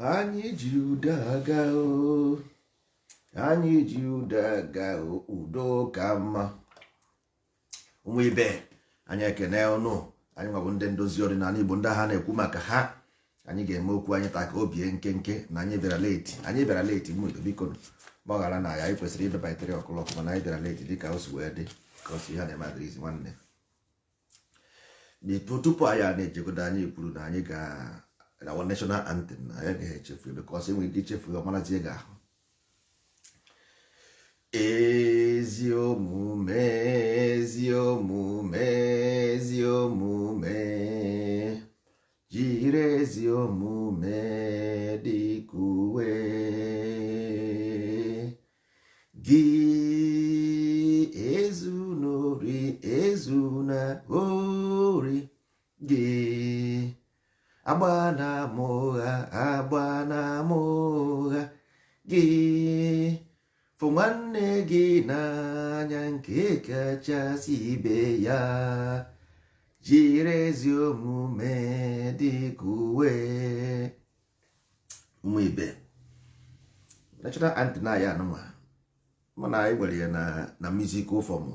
Anyị ji udo aga o, anyị ji udo aga o, udo ka mma. Ụmụ ibe anyị ekene ọnụ, anyị nwabụ ndị ndozi ọdịnala Igbo ndị ha na-ekwu maka ha. Anyị ga-eme okwu anyị taa ka obie nkenke na anyị bịara leti ụmụ ibe, biko gbaghara na ya, anyị kwesịrị ibe by 3 o'clock mana anyị bịara leti dịka o si wee dị, ka o si ha na-eme adịrịzi nwanne. Tupu anyị a na-ejegodo, anyị kwuru na anyị ga our national anthem na anyị ga-echefu because enwere ike ichefu ọmarazi ga ahụ. Ezi omume, ezi omume, ezi omume, jiri ezi omume dịka uwe gị, ezu n'ori, ezu na ori gị, agba na amụgha gị, fụ nwanne gị n'anya nke kachasị ibe ya, jiri ezi omume dịka uwe. Ụmụ ibe, national anthem anyị anụnwa mana anyị nwere ya na musical form,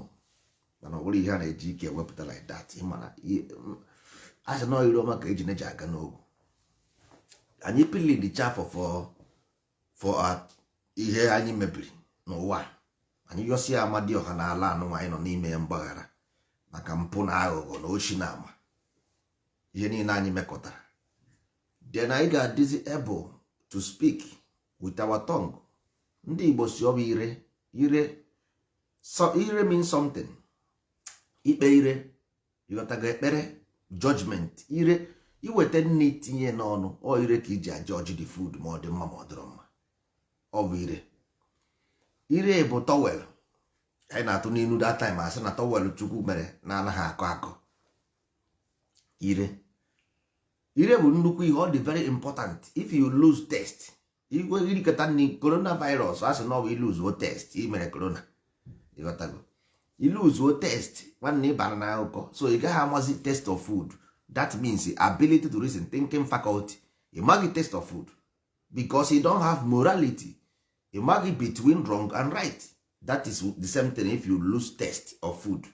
mana ọ bụrụ ihe a na-eji ike ewepụta like that. Mana asị na iri ọma ka eji neji aga n'ogwu. Anyị pili the chaff for ihe anyị mebiri n'ụwa. Anyị yọsi Amadioha na ala anụnwa anyị nọ n'ime ya mgbaghara maka mpụ na aghụghọ na oshi na ama, ihe niile anyị mekọtara. Then anyị ga-adịzi able to speak with our tongue. Ndị Igbo si ọ bụ ire means something. Ikpe ire, ịghọtago ekpere, judgment. Ire iweta nne tinye n'ọnụ, ọ ire ka iji ajọji the food ma ọ dị mma ma ọ dịrọ mma. Ọ bụ ire. Ire bụ towel anyị na-atụ n'inu that time, asị na towel Chukwu mere na anaghị akọ akọ. Ire bụ nnukwu ihe, ọ dị very important. If you lose taste, igwe irikọta nri coronavirus, asị na ọ bụ iluzuo taste, i mere corona, ịghọtago, iluzuo taste nwanne ịbara na akụkọ, so ị gaghị amazi taste of food. That means ability to reason, thinking faculty. You maghị taste of food because you don't have morality. You maghị between wrong and right. That is the same thing if you lose taste of food.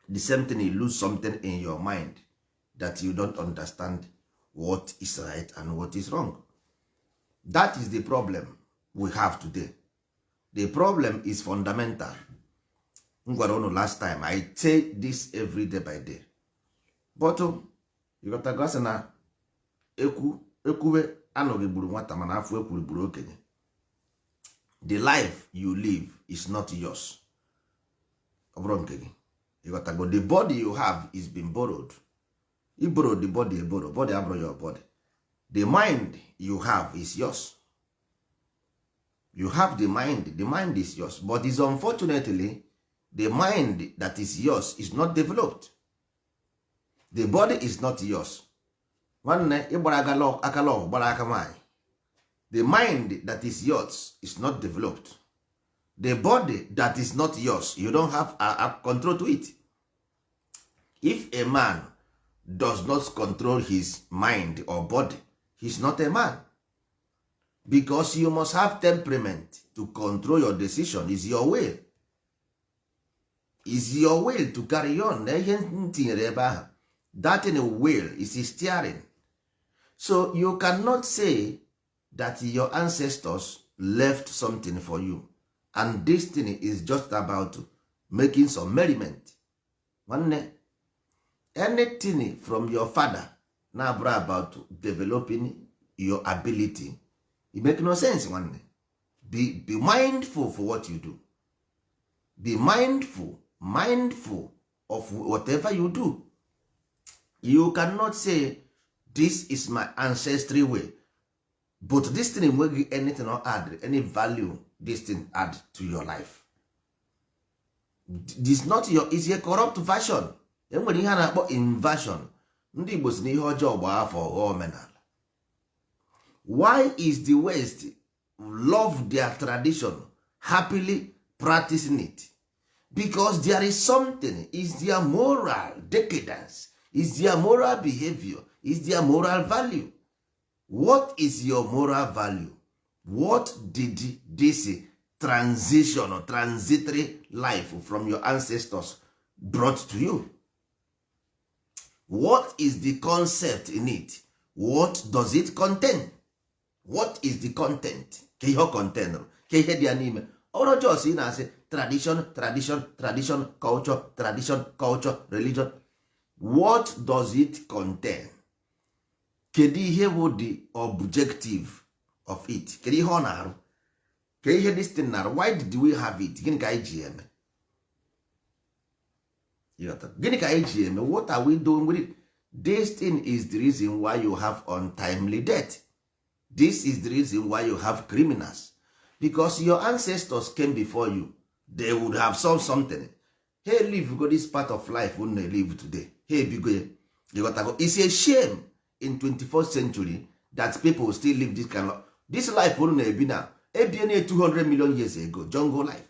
The same thing, you lose something in your mind that you don't understand what is right and what is wrong. That is the problem we have today. The problem is fundamental. Last time I say this every day by day. But you got to go na ekwuwe anọghị gburu nwata mana afọ ekwuru gburu okenye. The life you live is not yours. You got to go. The body you have is been borrowed. You borrowed the body, you borrow. Body borrow your body. The mind you have is yours. You have the mind is yours. But it's unfortunately the mind that is yours is not developed. The body is not yours. The mind that is yours is not developed. The body that is not yours, you don't have a control to it. If a man does not control his mind or body, he's not a man. Because you must have temperament to control your decision. Is your will. Is your will to carry on. That in a will is steering. So you cannot say that your ancestors left something for you and this thing is just about making some merriment. Anything from your father now about developing your ability, it make no sense. Be mindful for what you do. Be mindful of whatever you do. You cannot say this is my ancestry way, but this thing will give anything or add any value this thing add to your life. This not your, is a corrupt version. Enwere ihe a na-akpọ inversion. Ndị Igbo si na ihe ọjọọ gba afọ omenala. Why is the West love their tradition, happily practicing it? Because there is something, is their moral decadence, is their moral behavior, is their moral value. what is your moral value? What did this transition or transitory life from your ancestors brought to you? What is the concept in it? What does it contain? What is the content? Ka ihe ọ contain, ka ihe dị ya n'ime. Ọrụ jos ị na-asị tradition, culture, religion. What does it contain? Kedu ihe bụ the objective of it? Kedu ihe ọ na-arụ? Ka ihe this thing na-arụ? Why did we have it? Gịnị ka anyị ji eme? Gịnị ka anyị ji eme? What are we doing with it? This thing is the reason why you have untimely death. This is the reason why you have criminals. Because your ancestors came before you. They would have solved something. Hey, live go this part of life wouldn't they live today? Hey, big you got to go. It's a shame in 21st century that people still live this kind of this life wouldn't they be now. 200 million years ago, jungle life.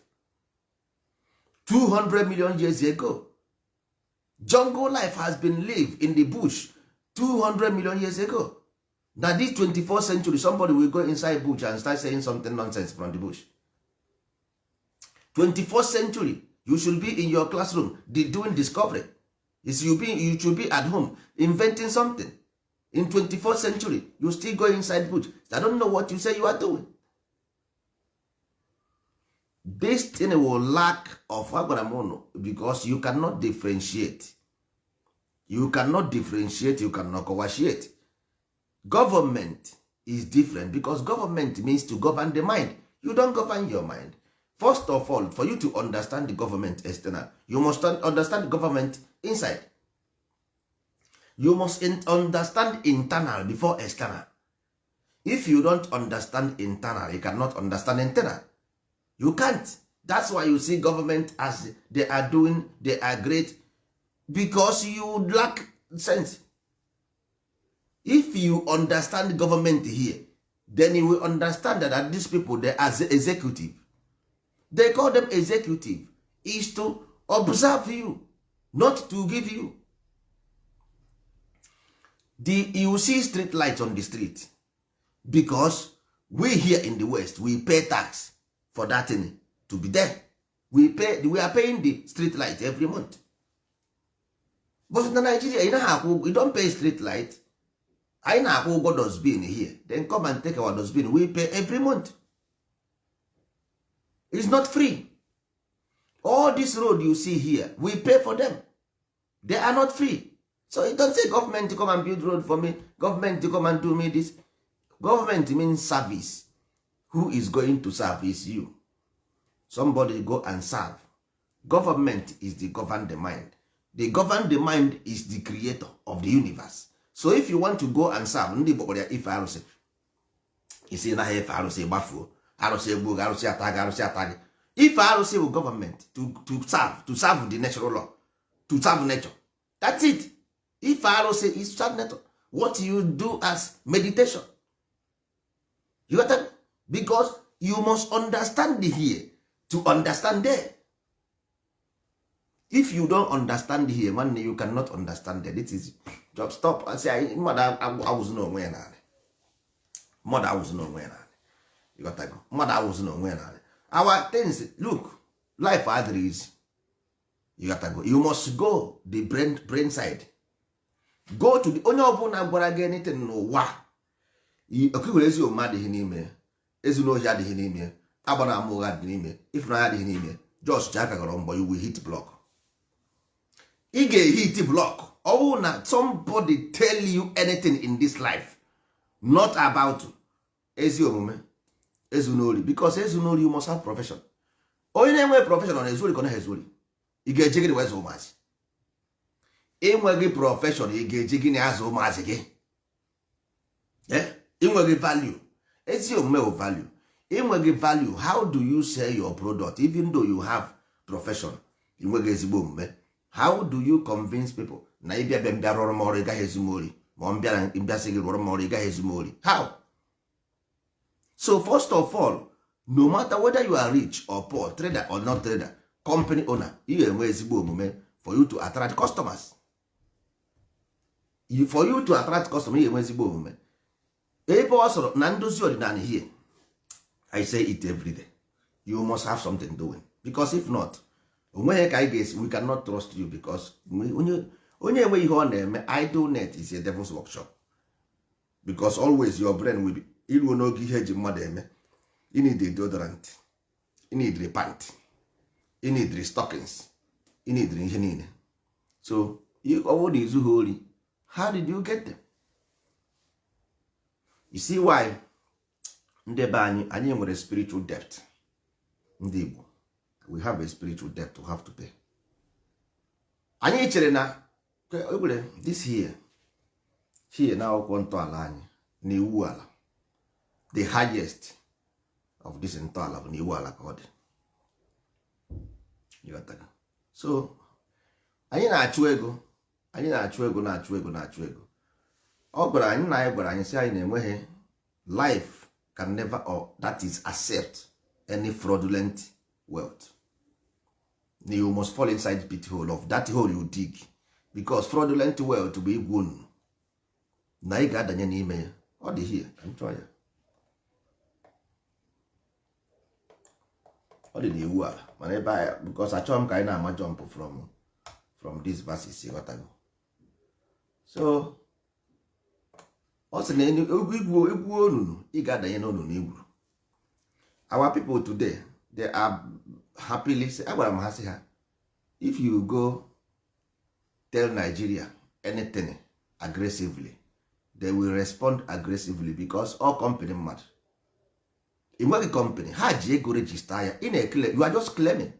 200 million years ago. Jungle life has been lived in the bush 200 million years ago. Now this 24th century, somebody will go inside bush and start saying something nonsense from the bush. 21st century, you should be in your classroom doing discovery. You should be at home inventing something. In 21st century, you still go inside bush. I don't know what you say you are doing. This thing will lack of agwaramono because you cannot differentiate. You cannot differentiate, you cannot coagulate. Government is different because government means to govern the mind. You don't govern your mind. First of all, for you to understand the government external, you must understand the government inside. You must understand internal before external. If you don't understand internal, you cannot understand internal. You can't. That's why you see government as they are doing, they are great, because you lack sense. If you understand government here, then you will understand that these people, they are executive. They call them executive, is to observe you, not to give you. You see street lights on the street because we here in the West, we pay tax for that thing to be there. We are paying the street light every month. But in Nigeria, you don't pay street light. I na-akwụ ụgwọ dustbin here, then come and take our dustbin. We pay every month. It's not free. All this road you see here, we pay for them. They are not free. So you don't say government to come and build road for me, government to come and do me this. Government means service. Who is going to service you? Somebody go and serve. Government is the govern the mind. The govern the mind is the creator of the universe. So if you want to go and serve, ndị Igbo kpọrọ ya ife arụsị, isi na ha efe arụsị gbafuo, arụsị egbuo, arụsị ataghị. Ife arụsị bụ government to serve the natural law, to serve nature. That's it. Ife arụsị is serve nature. What you do as meditation. You got that? Because you must understand here to understand there. If you don't understand here, man, you cannot understand there. This is just stop. I say, mother, I was no when. Mother, I was no when. You got that? Mother, I was no when. Our things, look, life is. You got to go. You must go the brain side. Go to the onye ọbụla gwara gị anything n'ụwa. Okiwere ezi omume adịghị n'ime, ezinohi adịghị n'ime, agbara ama ụgha adịghị n'ime, ifụnanya adịghị n'ime. Just ji aka gọrọ mbọ, you will hit block. Ị ga-hit block. Oh, na somebody tell you anything in this life not about ezi omume, ezunori, because ezunori you must have profession. Onye na-enwe profession ọ na-ezuri ka ọ na-ezuri. Ị ga-eje gịnị wee zụ ụmụazị? Enweghị profession, ị ga-eje gịnị azụ ụmụazị gị? Enweghị value. Ezi omume bụ value. Enweghị value. How do you sell your product even though you have profession? Enweghị ezigbo omume. How do you convince people na ịbịa bịa rụrụ m ọrụ ị gaghị ezu m ori, ma ọ bịasị gị rụrụ m ọrụ ị gaghị ezu m ori? How? So first of all, no matter whether you are rich or poor, trader or not trader, company owner, ị ga-enwe ezigbo omume for you to attract customers. For you to attract customers, ị ga-enwe ezigbo omume. ebe ọ sọrọ na ndozi ọdịnala here, I say it every day, you must have something doing, because if not, onweghị ka anyị ga-esi, we cannot trust you, because onye enwe ihe ọ na-eme. Idleness is a devil's workshop, because always your brain will be, iruo n'oge ihe eji mmadụ eme, you need deodorant, you need pant, you need stockings, you need ihe niile. So ọwụ na izu ha ori, how did you get them? You see why ndị be anyị nwere spiritual debt. Ndị Igbo, we have a spiritual debt to have to pay. Anyị chere na this here na akwụkwọ ntọala anyị na iwu ala, the highest of this ntọala bụ na iwu ala ka ọ dị. So anyị na-achụ ego, ọ gwara anyị na anyị gwara anyị sị anyị na-enweghị life can never, or that is accept any fraudulent wealth. You must fall inside the pit hole of that hole you dig, because fraudulent wealth bụ igwu unu na ị ga-adanye n'ime ya. Ọ dị here, ya ọ dị n'iwu ala, mana ebe a, because achọghị m ka anyị na-ama jump from these verses, ịghọtago. So ọ sị na egwu onunu ị ga-adanye n'onunu igwuru. Our people today, they are happily say, agwara m ha sị ha, if you go tell Nigeria anything aggressively, they will respond aggressively, because all company mmadụ, ị nweghị company, ha ji ego register ya, ị na-ekele, you are just claiming,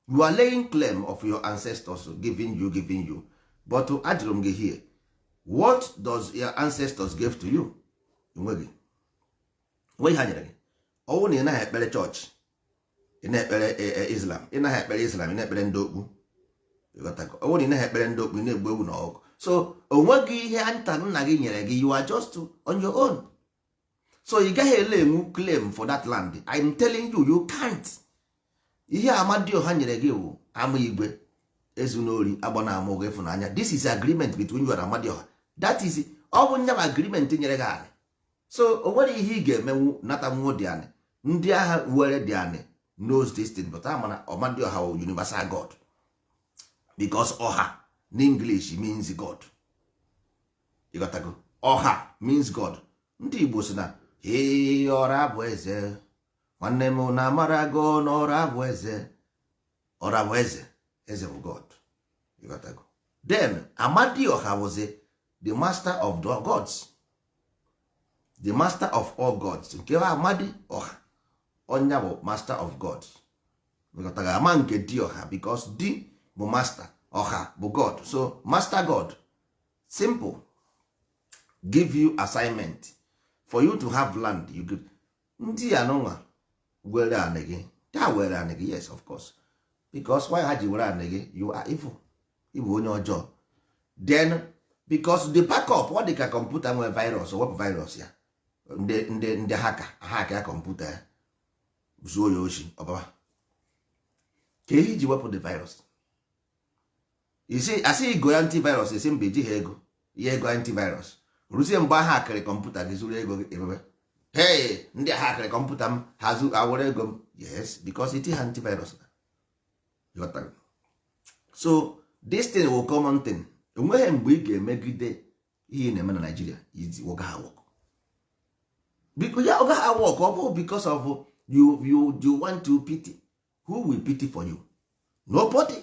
you are laying claim of your ancestors giving you, but ajụrụ m gị here, what does your ancestors give to you? ị nweghị ha nyere gị. Ọwụ na ị naghị ekpere chọọchị, ị na-ekpere Islam, ị naghị ekpere Islam, ị na-ekpere ndị okpu, ọwụ na ị naghị ekpere ndị okpu, ị na-egbu ewu na ọgụ. So onweghị ihe nta nna gị nyere gị, you are just on your own. So ị gaghị ele enwu claim for that land. I'm telling you, you can't. Ihe Amadioha nyere gị bụ ama igwe, ezunori, agbana ama ụgwọ ịfụnanya. This is agreement between you and Amadioha. That is, ọ bụ nyaba agreement nyere gị anị. So o nwere ihe ị ga-emenwu nata nwuo dị anị. Ndị agha were dị anị knows this thing, but amana Amadioha bụ universal God, because ọha in English means God. You got to go. Ọha means God. Ndị Igbo sị na hey, ọra bụ eze, nwanne m na amarago na ọra bụ eze, ọra bụ eze, eze bụ God. You got to go. Then Amadioha was the master of the gods, the master of all gods. Nke Amadi ọha, onya bụ master of gods. You got to go. Ama nke di ọha, because di bụ master, ọha bụ God. So master God, simple, give you assignment for you to have land. You give ndị anụnwa were anị gị, ta were anị gị, yes of course, because why ha ji were anị gị, you are evil, ịbụ onye ọjọọ. Then because the backup, ọ dị ka kọmputa nwere virus, o wepụ virus ya, ndị haka ya kọmputa ya, zuo ya oshi ọbaba, ka ihe ji wepụ the virus. Asị igo ya antivirus, esi mba eji ha ego, ihe ego antivirus, ruzie mgbe ha akịrị kọmputa gị, zuru ego gị ebebe. Hey, ndị ha akịrị kọmputa m, ha awere ego m. Yes, because it is antivirus. So this thing will common thing. Enweghị mgbe ị ga-emegide ihe na-eme na Nigeria, ọ gaghị awọk. Because ya ọ gaghị awọk, ọ bụ because of you want to pity. Who will pity for you? Nobody.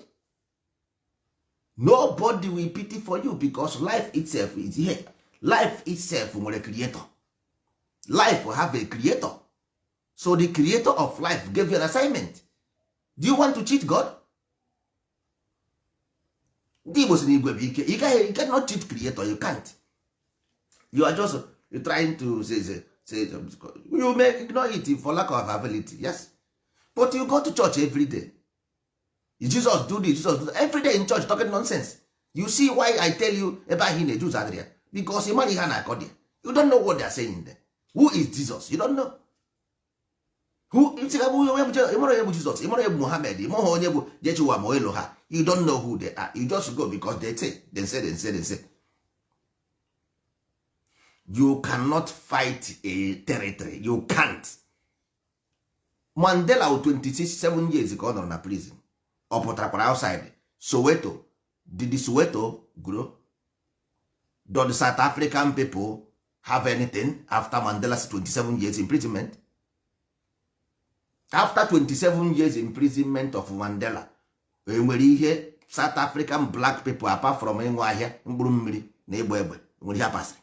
Nobody will pity for you, because life itself is here. Life itself nwere creator. Life will have a creator. So the creator of life gave you an assignment. Do you want to cheat God? Ndị Igbo si n'igwe bụ ike. You cannot cheat creator. You can't. You are just trying to say you may ignore it for lack of ability. Yes, but you go to church every day. Jesus do this, Jesus do that. Every day in church talking nonsense. You see why I tell you ebe ahụ na-ejuzu adịrị, because you ihe na-akọ there. You don't know what they are saying there. Who is Jesus? You don't know. Who is Jesus? Muhammad, onye bụ Jeshua ma Eloha. You don't know who they are. You just go because they say. You cannot fight a territory. You can't. Mandela 27 years ka ọ nọrọ na prison. Ọ pụtakwara outside. Soweto. Did the Soweto grow? Do the South African people have anything after Mandela's 27 years imprisonment? After 27 years imprisonment of Mandela, enwere ihe South African black people apart from ịnwe ahịa mkpụrụ mmiri na egbe egbe nwere ihe pasịrị.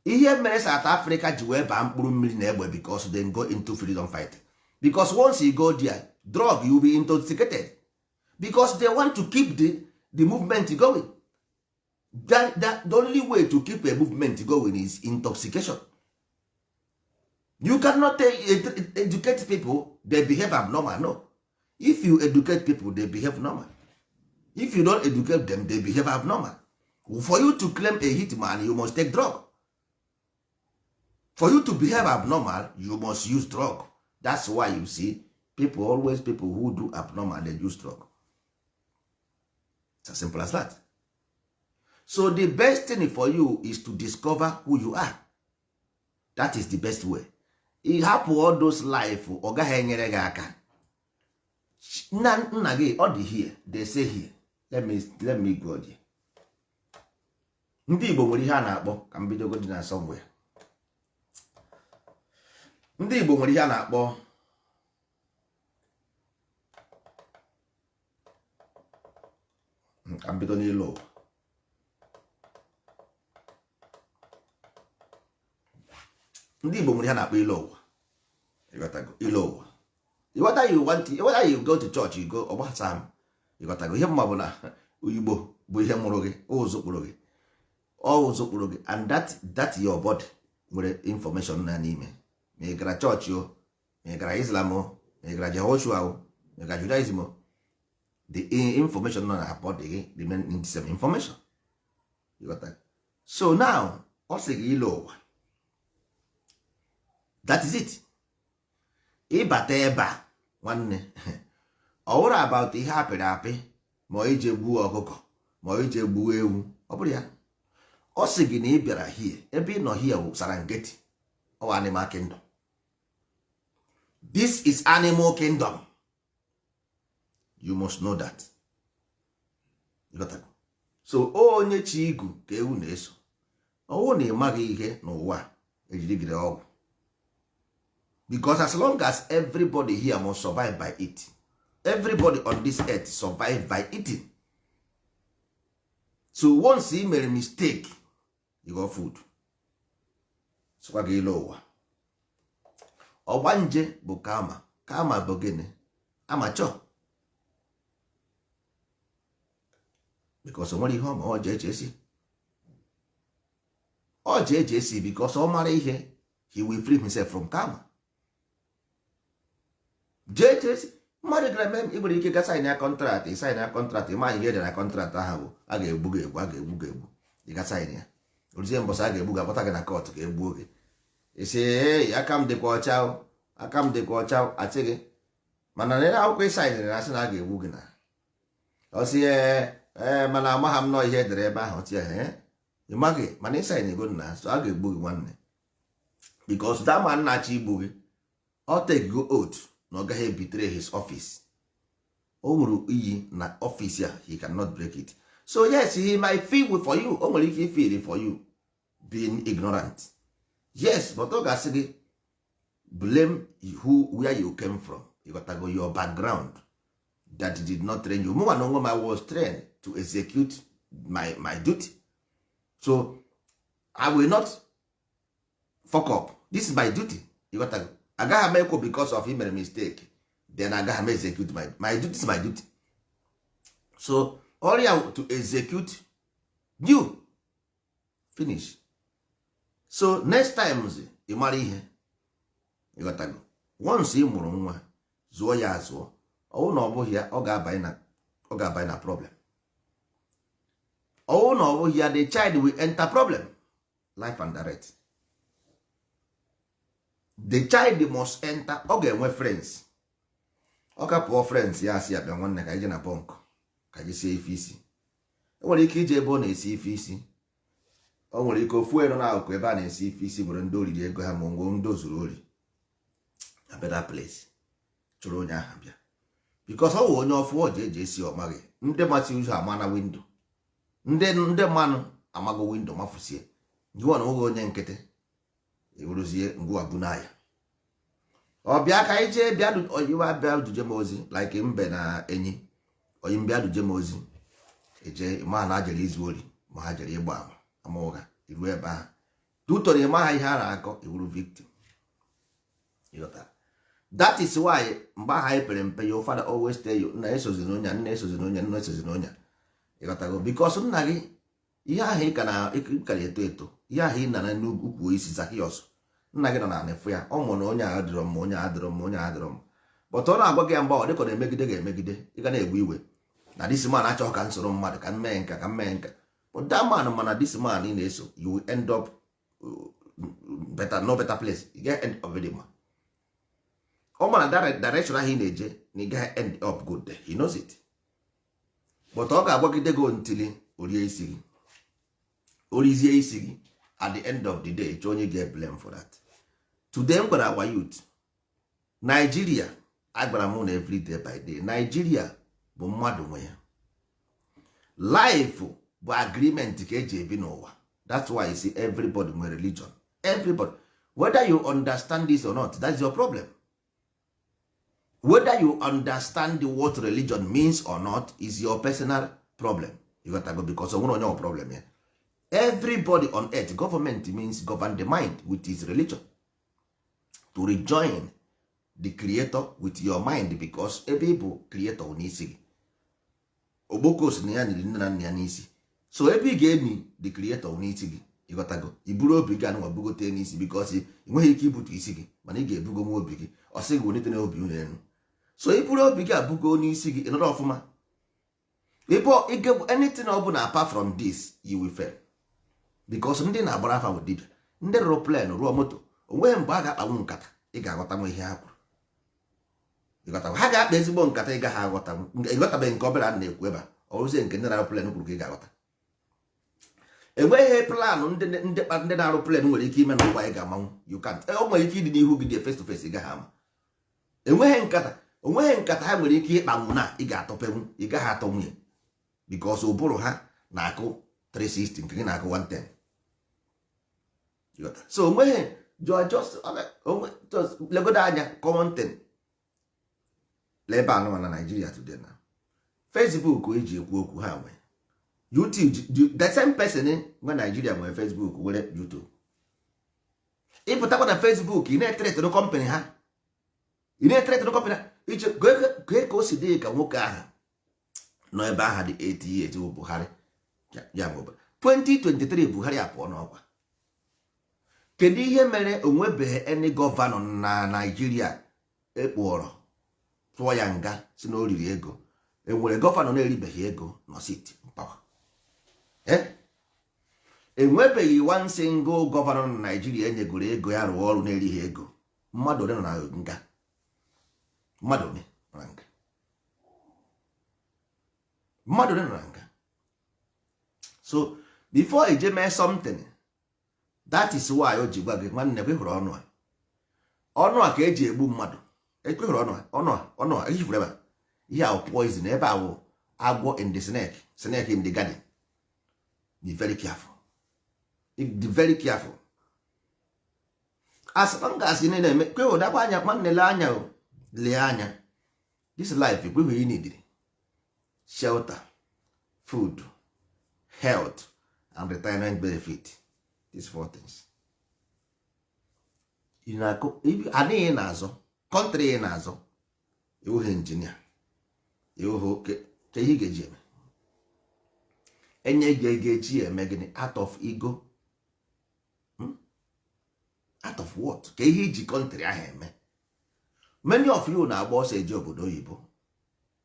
Ihe mere South Africa ji wee baa mkpụrụ mmiri na egbe because they go into freedom fight. Because once you go there, drug you will be intoxicated. Because they want to keep the movement going. The only way to keep a movement going is intoxication. You cannot educate people, they behave abnormal. No. If you educate people, they behave normal. If you don't educate them, they behave abnormal. For you to claim a hitman, you must take drug. For you to behave abnormal, you must use drug. That's why you see people who do abnormal, they use drug. It's as simple as that. So the best thing for you is to discover who you are. That is the best way. You have all those life ọ gaghị enyere gị aka. Nna gị ọ dị here, they say here. Let me go there. Ndị Igbo nwere ihe a na-akpọ ka m bidogo dị na somewhere. Ndị Igbo nwere ihe a na-akpọ ka m bido n'ịlụ ụwa. Ndị Igbo nwere ihe a na-akpọ ịlụ ụwa. Ịlụ ụwa. Whether you go to church, you go ọgbasa m. Ịghọtago ihe mma bụ na Igbo bụ ihe mụrụ gị, ụzọ kpụrụ gị. Ụzọ kpụrụ gị, and that your body nwere information na n'ime. Ma ị gara chọọchị o, ma ị gara Islam o, ma ị gara Jehoshua o, ma ị gara Judaism o, the information nọ na body gị remain in the same information. So now, ọ sị gị ịlụ ụwa. That is it. Ịbata ebe a nwanne ọ wụrụ about ihe apịrị apị ma ije gbuo ọkụkọ ma ije gbuo ewu, ọ bụrụ ya. Ọ sị gị na ị bịara hie ebe ị nọ hie wụ Serengeti, ọ animal kingdom. This is animal kingdom. You must know that. So onye chi igu ka ewu na-eso. Ọwụ na ị maghị ihe n'ụwa ejiri gịrị ọgwụ. Because as long as everybody here must survive by it, everybody on this earth survive by eating. So once you made a mistake, you got food. So kwa gị ụwa. Ọgbanje bụ kama. Kama bụ gịnị? Amateur. Because nwere ihe ọma ọ JHC. Ọ JHC because ọ mara ihe, he will free himself from karma. JHC mmadụ gara eme ịgbere ike ga sign ya contract, sign ya contract, ma ihe dị na contract ahụ a ga-egbu gị egbu. Ị ga sign ya. Ozie mbọsị a ga-egbu ga-akpọta gị na court ka egbuo gị. Isi aka m dịkwa ọcha achị gị. Mana na akwụkwọ ịsaịnịrị na asị na a ga-egbu gị na. Ọ sị mana amagha m nọ ihe edere ebe ahụ tie ị maghị mana ịsaịnị go na so a ga-egbu gị nwanne. Because that man na-achọ igbu gị, ọ take go oath na ọ gaghị betray his office. O nwere iyi na office ya, he cannot break it. So yes, he might feel for you. O nwere ike feel for you being ignorant. Yes, but ọ ga-asị gị blame where you came from. You got to go your background that did not train you. Mụnwa na onwe m, I was trained to execute my duty. So I will not fuck up. This is my duty. You got to go. Agaghị m ekwo because of him a mistake, then agaghị m execute my duty is my duty. So all you have to execute you finish. So next time ị mara ihe, you got to go. Once ị mụrụ nwa, zụọ ya azụọ. Ọwụ na ọ bụghị ya, ọ ga-abanye na problem. Ọwụ na ọ bụghị ya, the child will enter problem, life and direct. The child must enter. Ọ ga-enwe friends. Ọ kapụọ friends ya asị ya bịa nwanne ka ije na punk ka ji sie ife isi. E nwere ike ije ebe ọ na-esi ife isi. o nwere ike ofu eno na akụkụ ebe a na-esi ife isi nwere ndị oriri ego ha ma ngwo ndị ozuru ori a better place chụrụ onye ahụ bịa because ọ wụ onye ọfụ ọji eji esi ọmaghị ndị masị ụzọ ama na windo ndị mmanụ amago windo mafusie ngwa na oge onye nkịtị eweruzie ngwa bụ n'anya ọ bịa ka anyị jee bịa oyiwa bịa duje m ozi like mbe na enyi oyi mbịa duje m ozi eje ma na ajere izu ori ma ha jere ịgba ama ụgha iru ebe ahụ tutọrọ ịma ha ihe a na-akọ iwuru victim. That is why mgbe aha anyị pere mpe your father always tell you nna esozina onye nna esozina onye nna esozina onye ịghọtago because nna gị ihe ahụ ị ka na-eto eto ihe ahụ ị nara n'ukwu isi Zakiọs nna gị nọ na anịfụ ya ọ mụ na onye agha dịrọ m onye adịrọ m onye adịrọ m but ọ na-agwa gị ya mgbe ọ dịka ọ na-emegide ga-emegide ị ga na-egbu iwe na this man achọghị ka nsoro mmadụ ka mmee nka ka mmee nka but that man mana this man ị na-eso you will end up no better place you get end up very ma ọ mana direction ahụ ị na-eje na ị gaghị end up good there. He knows it but ọ ga-agbagide gị ntili orie isi gị orizie isi gị at the end of the day chọọ onye ga-blame for that. Today m gwara our youth Nigeria agbara m na every day by day Nigeria bụ mmadụ nwe ya life bụ agreement ka eji ebi n'ụwa. That's why you see everybody nwere religion. Everybody, whether you understand this or not, that's your problem. Whether you understand what religion means or not is your personal problem. You got to go because of one problem here. Everybody on earth, government means govern the mind with his religion. To rejoin the creator with your mind because every creator n'isi ogbokos na ya niri nne na nna ya n'isi. So ebe ị ga-emi the creator n'isi gị ịghọtago iburu obi gị anụnwa bugote n'isi because ị nweghị ike ibutu isi gị mana ị ga-ebugo nwa obi gị ọ sị gị wenite na obi unu enu. So iburu obi gị abugo n'isi gị ịnọrọ ọfụma ịbụ anything ọ bụla apart from this you will fail because ndị na-agbara afa bụ dibia ndị rụrụ plan rụọ moto onweghị mgbe a ga-akpanwu nkata ị ga-aghọta nwa ihe ha kwuru ịghọtago ha ga-akpa ezigbo nkata ị gaghị aghọta ịghọtabeghị nke obere a na-ekwu ebe a ọrụzie nke ndị na-arụ plan kwuru ka ị ga-aghọta. Enweghị planụ ndị na-arụ plan nwere ike ime n'ụwa ị ga-amanwụ you can't. O nwere ike ịdị n'ihu gị dị face to face ị gaghị ama. Enweghị nkata ha nwere ike ịkpanwu na ị ga-atọpenwu ị gaghị atọ nwunye because ụbụrụ ha na-akụ 360 nke gị na-akụ 110. So onweghị just legodo anya common thing lebe anụ na Nigeria today na Facebook eji ekwu okwu ha nwe YouTube the same person nwe Nigeria nwere Facebook nwere YouTube. Ịpụtakwa na Facebook ị na-etrete no company ha ị na-etrete no company ha iche ka o si dị ka nwoke ahụ nọ ebe aha dị 8 years bụ Buhari ya bụ 2023 Buhari apụọ n'ọkwa. Kedu ihe mere onwebeghị any gọvanọ na Nigeria ekpụọrọ tụọ ya nga si na o riri ego? Enwere gọvanọ na-eribeghị ego nọ siti mpawa enwebeghị one single gọvanọ na Nigeria enyegoro ego ya rụọ ọrụ na-erighị ego. Mmadụ ole nọ na nga? Mmadụ ole nọ na nga? Mmadụ ole nọ na nga? So before eje mee something, that is why o ji gwa gị nwanne gị hụrụ ọnụ a ka eji egbu mmadụ. Ekwe hụrụ ọnụ a ejifuru ebe ihe ahụ poison ebe ahụ agwọ in the snake in the garden. Be very careful. Be very careful. As long as ị na-eme kwe ụdakwa anya nwanne lee anya this life ekweghị ị need shelter, food, health and retirement benefit. These 4 things. Adịghị na-azọ kọntrị na-azọ ewughị injinia ewughị ke ihe ga-eji eme enye ga-eji eme gịnị out of ego out of what ka ihe iji kọntrị ahụ eme. Many of you na-agba ọsọ eje obodo oyibo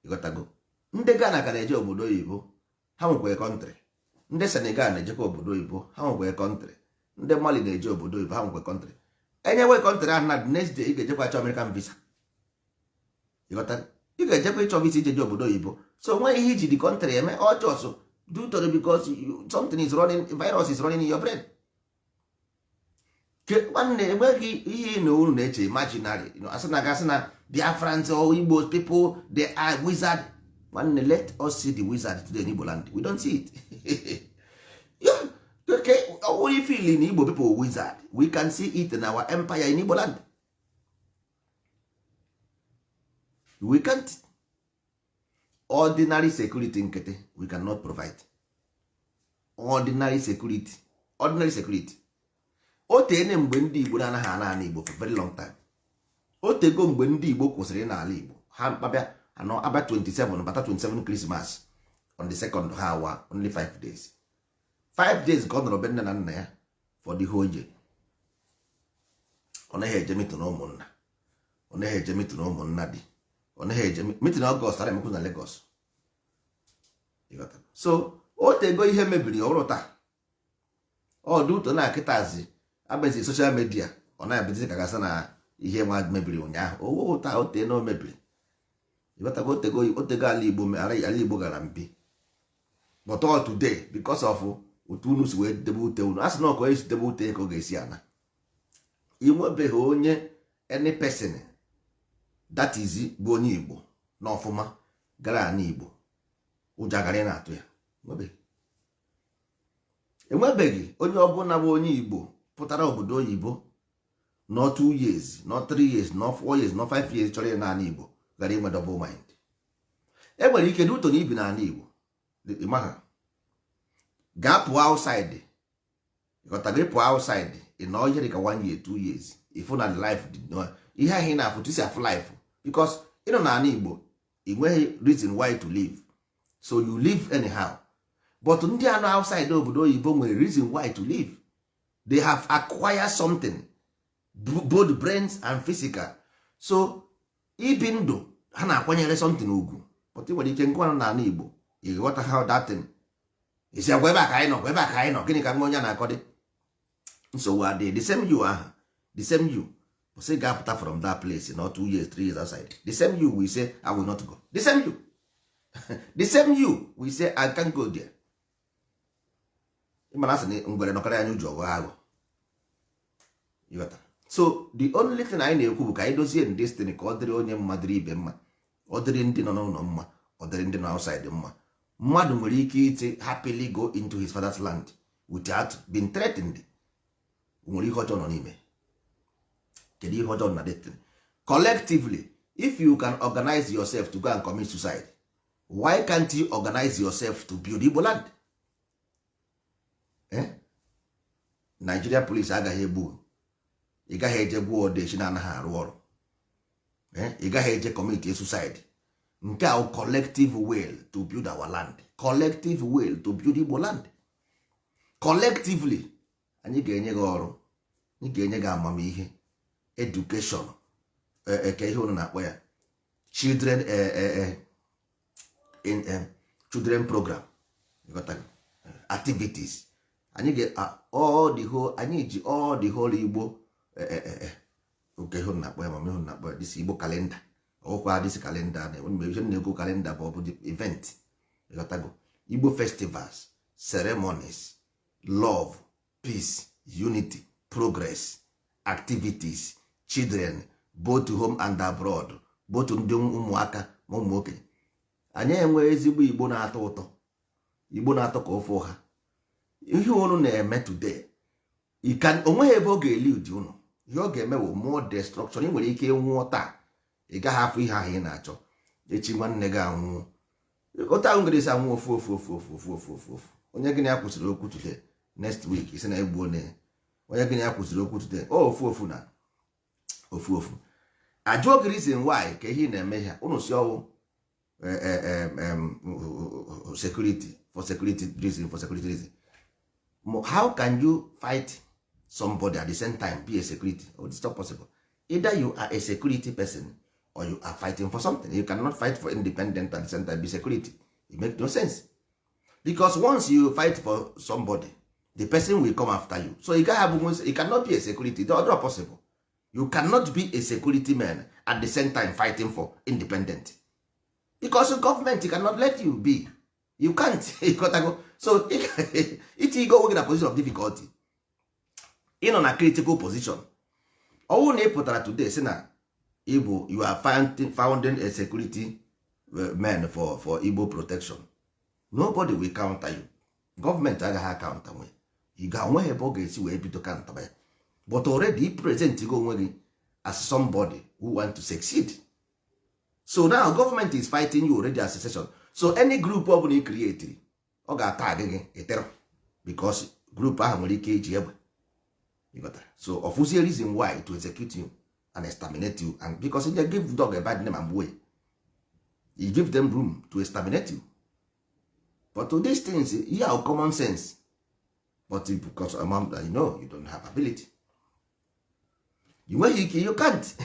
ịghọtago. Ndị Ghana ka na-eje obodo oyibo ha nwekwa kọntrị. Ndị Senegal na-ejekwa obodo oyibo ha nwekwa kọntrị. Ndị Mali na-eje obodo oyibo ha nwekwa kọntrị. Enyewe kọntrị ahụ na the next day ị ga-ejekwa achọ American visa. Ị ga-ejekwa ịchọ visa ije obodo oyibo. So nwe ihe iji dị kọntrị eme ọjọọsọ due to because something is running, virus is running in your brain. Nwanne enweghị ihe na unu na-eche imaginary, asị na gasị na Biafrans or Igbo people they are wizard. Nwanne, let us see the wizard today in Igbo land. We don't see it. Yeah. Okay, only feel in Igbo people wizard. We can see it in our empire in Igbo land. We can't. Ordinary security nkete we cannot provide. Ordinary security. O teene mgbe ndị Igbo na-anaghị ana Igbo for very long time. O tego mgbe ndị Igbo kwụsịrị n'ala Igbo. Ha abịa 27 bata 27 Christmas on the second ha only 5 days. 5 days ka ọ nọrọ be nne na nna ya for the whole year. Ọ naghị eje mitin ụmụnna. Ọ naghị eje mitin ụmụnna di. Ọ naghị eje mitin Ọgọst ara emekwu na Lagos. So o tego ihe mebiri ọrụ taa. Ọ dị ụtọ na akịtazi abezi social media ọ na-abịazi ka gasị na ihe nwa mebiri ụnyaahụ. Taa o tee na o mebiri. Otego ala Igbo gara mbi. But all today because of otu unu si wee debe ute unu, asị na ọkụ esi debe ute ka ọ ga-esi ana. Inwebeghị onye any person that is bụ onye Igbo na ọfụma gara ana Igbo ụjọ agara na-atụ ya. Enwebeghị onye ọbụla bụ onye Igbo pụtara obodo oyibo no 2 years, no 3 years, no 4 years, no 5 years chọrọ na ana Igbo gara inwe double mind. Enwere ike n'uto na ibi na ana Igbo ịmaha gaa pụọ outside, ịghọta gị pụọ outside ị nọ ihe dịka 1 year 2 years ifu na life ihe ahụ ị na-afụ tisi afụ life because ịnọ na ana Igbo ị nweghị reason why to live, so you live anyhow. But ndị anọ outside obodo oyibo nwere reason why to live. They have acquired something, both brains and physical. So ibi ndụ ha na-akwanyere something ugwu. But nwere ike ngwa na ana Igbo ịghọta how that thing isi agwa ebe a ka anyị nọ gịnị ka nwa onye na-akọdị nsogbu adị. The same you ahụ, the same you say ga-apụta from that place not 2 years 3 years outside. The same you we say I will not go. The same you the same you we say I can't go there. Ịmana asị na ngwere nọkarị anya uju ọgụ agụ. So the only thing anyị na-ekwu bụ ka anyị dozie destiny ka ọ dịrị onye mma dịrị ibe mma, ọ dịrị ndị nọ n'ụlọ mma, ọ dịrị ndị nọ outside mma. Mmadụ nwere ike ite happily go into his father's land without being threatened. Nwere ihe ọjọọ nọ n'ime. Kedu ihe ọjọọ na destiny? Collectively, if you can organize yourself to go and commit suicide, why can't you organize yourself to build Igbo land? Nigeria police agaghị egbu, ị gaghị eje gbuo odechi na anaghị arụ ọrụ, ị gaghị eje commit suicide. Nke a collective will to build our land, collective will to build Igbo land. Collectively anyị ga-enye gị ọrụ, anyị ga-enye gị amamihe, education, ka ihe unu na-akpọ ya children program, activities. Anyị ga anyị ji all the whole Igbo oke ihe na-akpọ ya ma ihe na-akpọ ya this Igbo calendar. Ọkwa this calendar na-ego calendar bụ event. Igbo festivals, ceremonies, love, peace, unity, progress, activities, children both home and abroad, both ndị ụmụaka ma ụmụ okenye. Anyị enwe ezigbo Igbo na-atọ ụtọ, Igbo na-atọ ka ofe ọha. Ihe unu na-eme today onweghị ebe ọ ga-eli ụdị unu. Ihe ọ ga-eme bụ more destruction. Ị nwere ike nwụọ taa, ị gaghị afụ ihe ahụ ị na-achọ. Echi nwanne gị anwụọ, ụta ahụ ngere isi anwụ ofu. Onye gịnị ya kwụsịrị okwu today, next week isi na egbuo ne. Onye gịnị ya kwụsịrị okwu today ofu na ofu. Ajụọ gị reason why ka ihe na-eme ha. Unu si ọwụ security for security reason. How can you fight somebody at the same time be a security? It's not possible. Either you are a security person or you are fighting for something. You cannot fight for independent at the same time be security. It makes no sense. Because once you fight for somebody, the person will come after you. So you cannot be a security. It's not possible. You cannot be a security man at the same time fighting for independent. Because the government cannot let you be. you can't ịghọtago. So itigo onwe gị na position of difficulty, ịnọ na critical position. Ọwụ na ị pụtara today si na Igbo you are founding a security men for Igbo protection, nobody will counter you. Gọọmenti agaghị akaụnta nwe ị ga-onwe ebe ọ ga-esi wee bido kantaba ya, but already present go onwe gị as somebody who want to succeed. So now government is fighting you already as a session. So any group ọ bụla ị create ọ ga-atag gị etero because group ahụ nwere ike iji egbe. So ọfụzie reason why to execute you and exterminate you, and because you give dog a bad name and way, you give them room to exterminate you. But to these things, you have common sense, but because you know you don't have ability, you can't.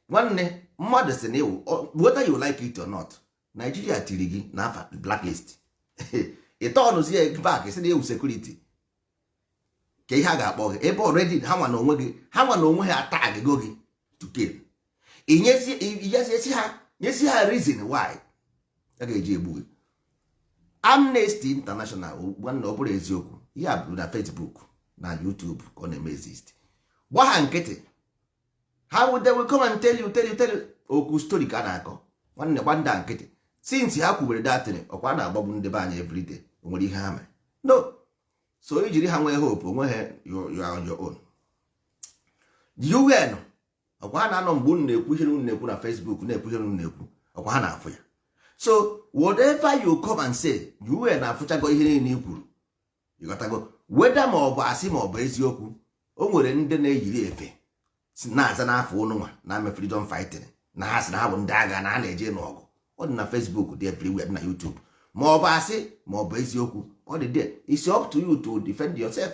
Nwanne mmadụ si na ewu whether you like it or not, Nigeria tiri gị n'afa blacklist. Ite ọnụzie back si na ewu security ka ihe a ga-akpọ gị ebe already ha nwa na onwe ha atag go gị to kill. Nyesi ha reason why a ga-eji egbu gị. Amnesty International nwanne ọ bụrụ eziokwu ihe a bụ na Facebook na YouTube ka ọ na-eme exist. Gwa ha nkịtị, how they will come and tell you okwu story ka na-akọ. Nwanne gbanda nkịtị since ha kwubere datin ọkwa na-agbagbu ndị be anyị everyday onwere ihe ha mere. No, so ijiri ha nwee hope onwe ha you are on your own. UN ọkwa ha na-anọ mgbe unu na-ekwu ihe unu na-ekwu na Facebook na-ekwu ihe unu na-ekwu ọkwa ha na-afụ ya. So whatever you come and say, UN na-afụchago ihe niile i kwuru. Ịghọtago weda ma ọ bụ asị ma ọ bụ eziokwu, o nwere ndị na-eyiri efe na-aza n'afọ ụnụnwa na-ame freedom fighting na ha sị na ha bụ ndị agha na ha na-eje n'ọgụ. Ọ dị na Facebook dị everywhere, na YouTube. Ma ọ bụ asị ma ọ bụ eziokwu, ọ dị there. It's up to you to defend yourself.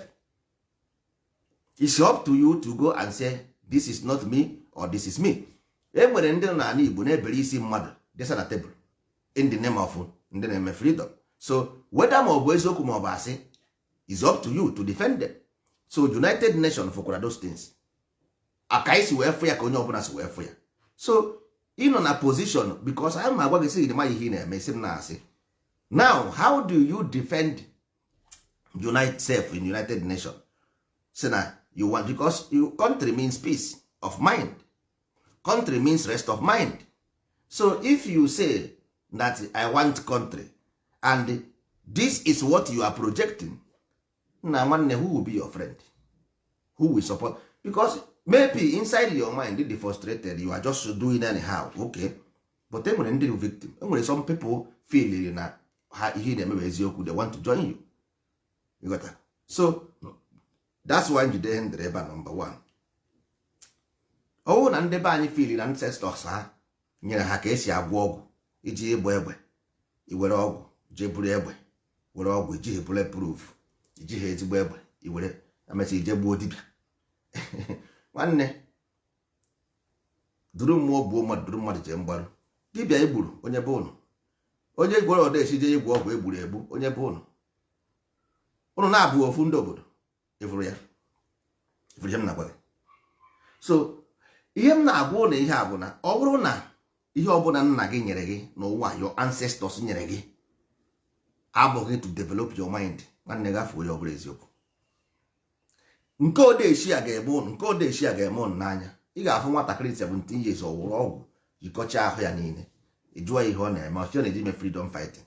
It's up to you to go and say this is not me or this is me. E nwere ndị nọ n'ala Igbo na-ebere isi mmadụ desa na tebụl in the name of ndị na-eme freedom. So whether ma ọ bụ eziokwu ma ọ bụ asị, is up to you to defend them. So United Nations fụkwara those things. Aka isi wee fụ ya ka onye ọbụla si wee fụ ya. So ị nọ na position because I'm agwa gị sị ma ihe ị na-eme isi m na-asị. Now how do you defend unite self in United Nations? So na you want, because your country means peace of mind. Country means rest of mind. So if you say that I want country and this is what you are projecting, na nwanne, who will be your friend? Who will support? Because maybe inside your mind you frustrated, you are just doing anyhow, okay, but enwere ndị victim, enwere some people feel na ha ihe na-eme eziokwu, they want to join you. You got that? So that's why njide ndere ebe number 1. Ọwụ na ndị be anyị feel na ancestors ha nyere ha ka esi agwọ ọgwụ iji egbe egbe, iwere ọgwụ jee buru egbe, were ọgwụ iji bulletproof, iji ha ezigbo egbe, iwere amesị ije gbuo dibịa. Nwanne, duru mmụọ gbuo mmadụ, duru mmadụ jee mgbarụ. Dibịa egburu onye be ụnụ, onye gwara odechi jee igwu ọgwụ egburu egbu onye be ụnụ. Ụnụ na-abụ ofu ndị obodo, ịfụrụ ya ihe m na-agwa gị. So ihe m na-agwa ụnụ ihe a bụ na ọ bụrụ na ihe ọbụla nna gị nyere gị n'ụwa, your ancestors nyere gị, abụghị to develop your mind, nwanne gafuo ya ọ bụrụ eziokwu. Nke odeshi a ga-eme ụnụ, nke odeshi a ga-eme ụnụ n'anya. Ị ga-afụ nwatakịrị 17 years ọwụrụ ọgwụ jikọcha ahụ ya niile, ịjụọ ihe ọ na-eme, ọchịchị na-eji ime freedom fighting.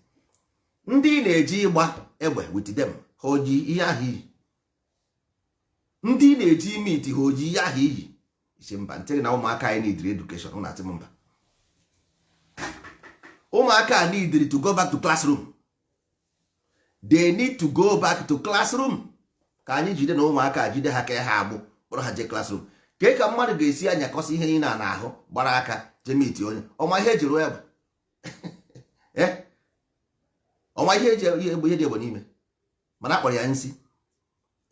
Ndị na-eji ịgba egbe with them, ha oji ihe ahụ iyi. Ndị na-eji ime iti ha oji ihe ahụ iyi. Isi mba ntịrị na ụmụaka anyị need education, ụnụ atị mba. Ụmụaka need to go back to classroom. They need to go back to classroom. Ka anyị jide na ụmụaka jide ha ka ha agbụ kpọrọ ha jee classroom. Ka mmadụ ga-esi anya kọsị ihe niile na ahụ gbara aka jemiti onye ọma ihe ejiri egbe. Ọma ihe eji egbe, ihe dị egbe n'ime, mana akpọrọ ya nsi.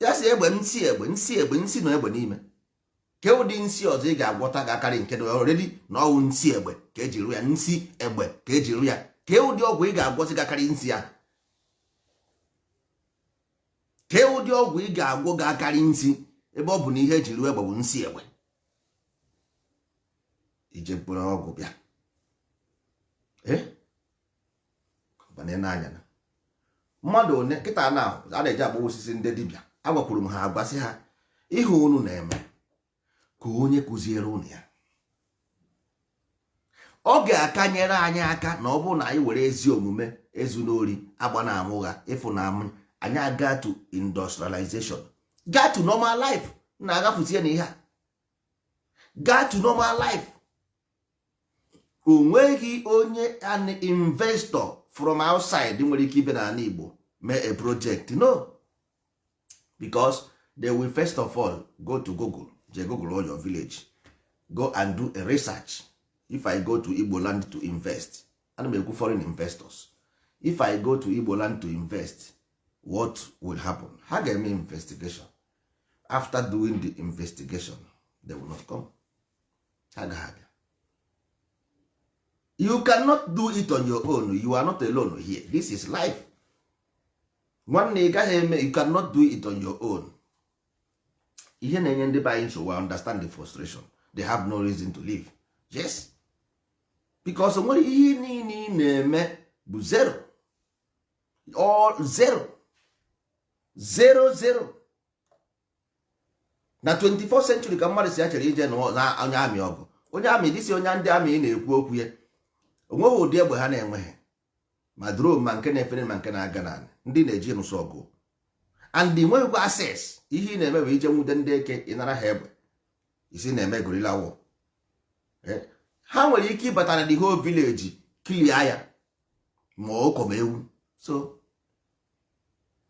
Ya si egbe nsi nọ egbe n'ime. Ke ụdị nsi ọzọ ị ga-agwọta ga-akarị nke na already na ọwụ nsi egbe ka eji rụ ya, nsi egbe ka eji rụ ya. Ke ụdị ọgwụ ị ga-agwọsị ga-akarị nsi ya. Ke ụdị ọgwụ ị ga-agwọ ga-akarị nsi ebe ọ bụ na ihe eji rụ egbe bụ nsi egbe. Ije mkpụrụ ọgwụ bịa banye n'anya na mmadụ one kịta na a na-eji agbawa osisi ndị dibịa agwakwuru m ha agwasị ha ihe unu na-eme ka onye kụziere unu ya. Ọ ga-akanyere anyị aka na ọ bụrụ na anyị were ezi omume ezu n'ori agba na amụgha ịfụ na anyị aga to industrialization, ga to normal life na agafuzie na ihe a ga to normal life. O nweghị onye an investor from outside nwere ike ibe n'ala Igbo mee a project, no, because they will first of all go to Google, Google all your village, go and do a research. If I go to Igbo land to invest, and make foreign investors, if I go to Igbo land to invest, what will happen? Ha ga-eme investigation. After doing the investigation, they will not come. You cannot do it on your own. You are not alone here. This is life. Nwanne ị gaghị eme, you cannot do it on your own. Ihe na-enye ndị be anyị nsogbu, I understand the frustration. They have no reason to live. Yes. Because nwere ihe niile ị na-eme bụ zero. All zero. Zero zero. Na 24th century ka mmadụ si ya chere ije na onye amị ọgụ. Onye amị dịsi onye ndị amị ị na-ekwu okwu ya. Onweghị ụdị egbe ha na-enweghị. Ma drone ma nke na-efere ma nke na-aga naanị. Ndị na-eji nụsọ ọgụ. And nweghịkwa access. Ihe ị na-eme bụ ije nwude ndị eke ịnara ha egbe. Isi na-eme gorilla war. Ha nwere ike ịbata na the whole village kilia ya ma ọkọ ma ewu. So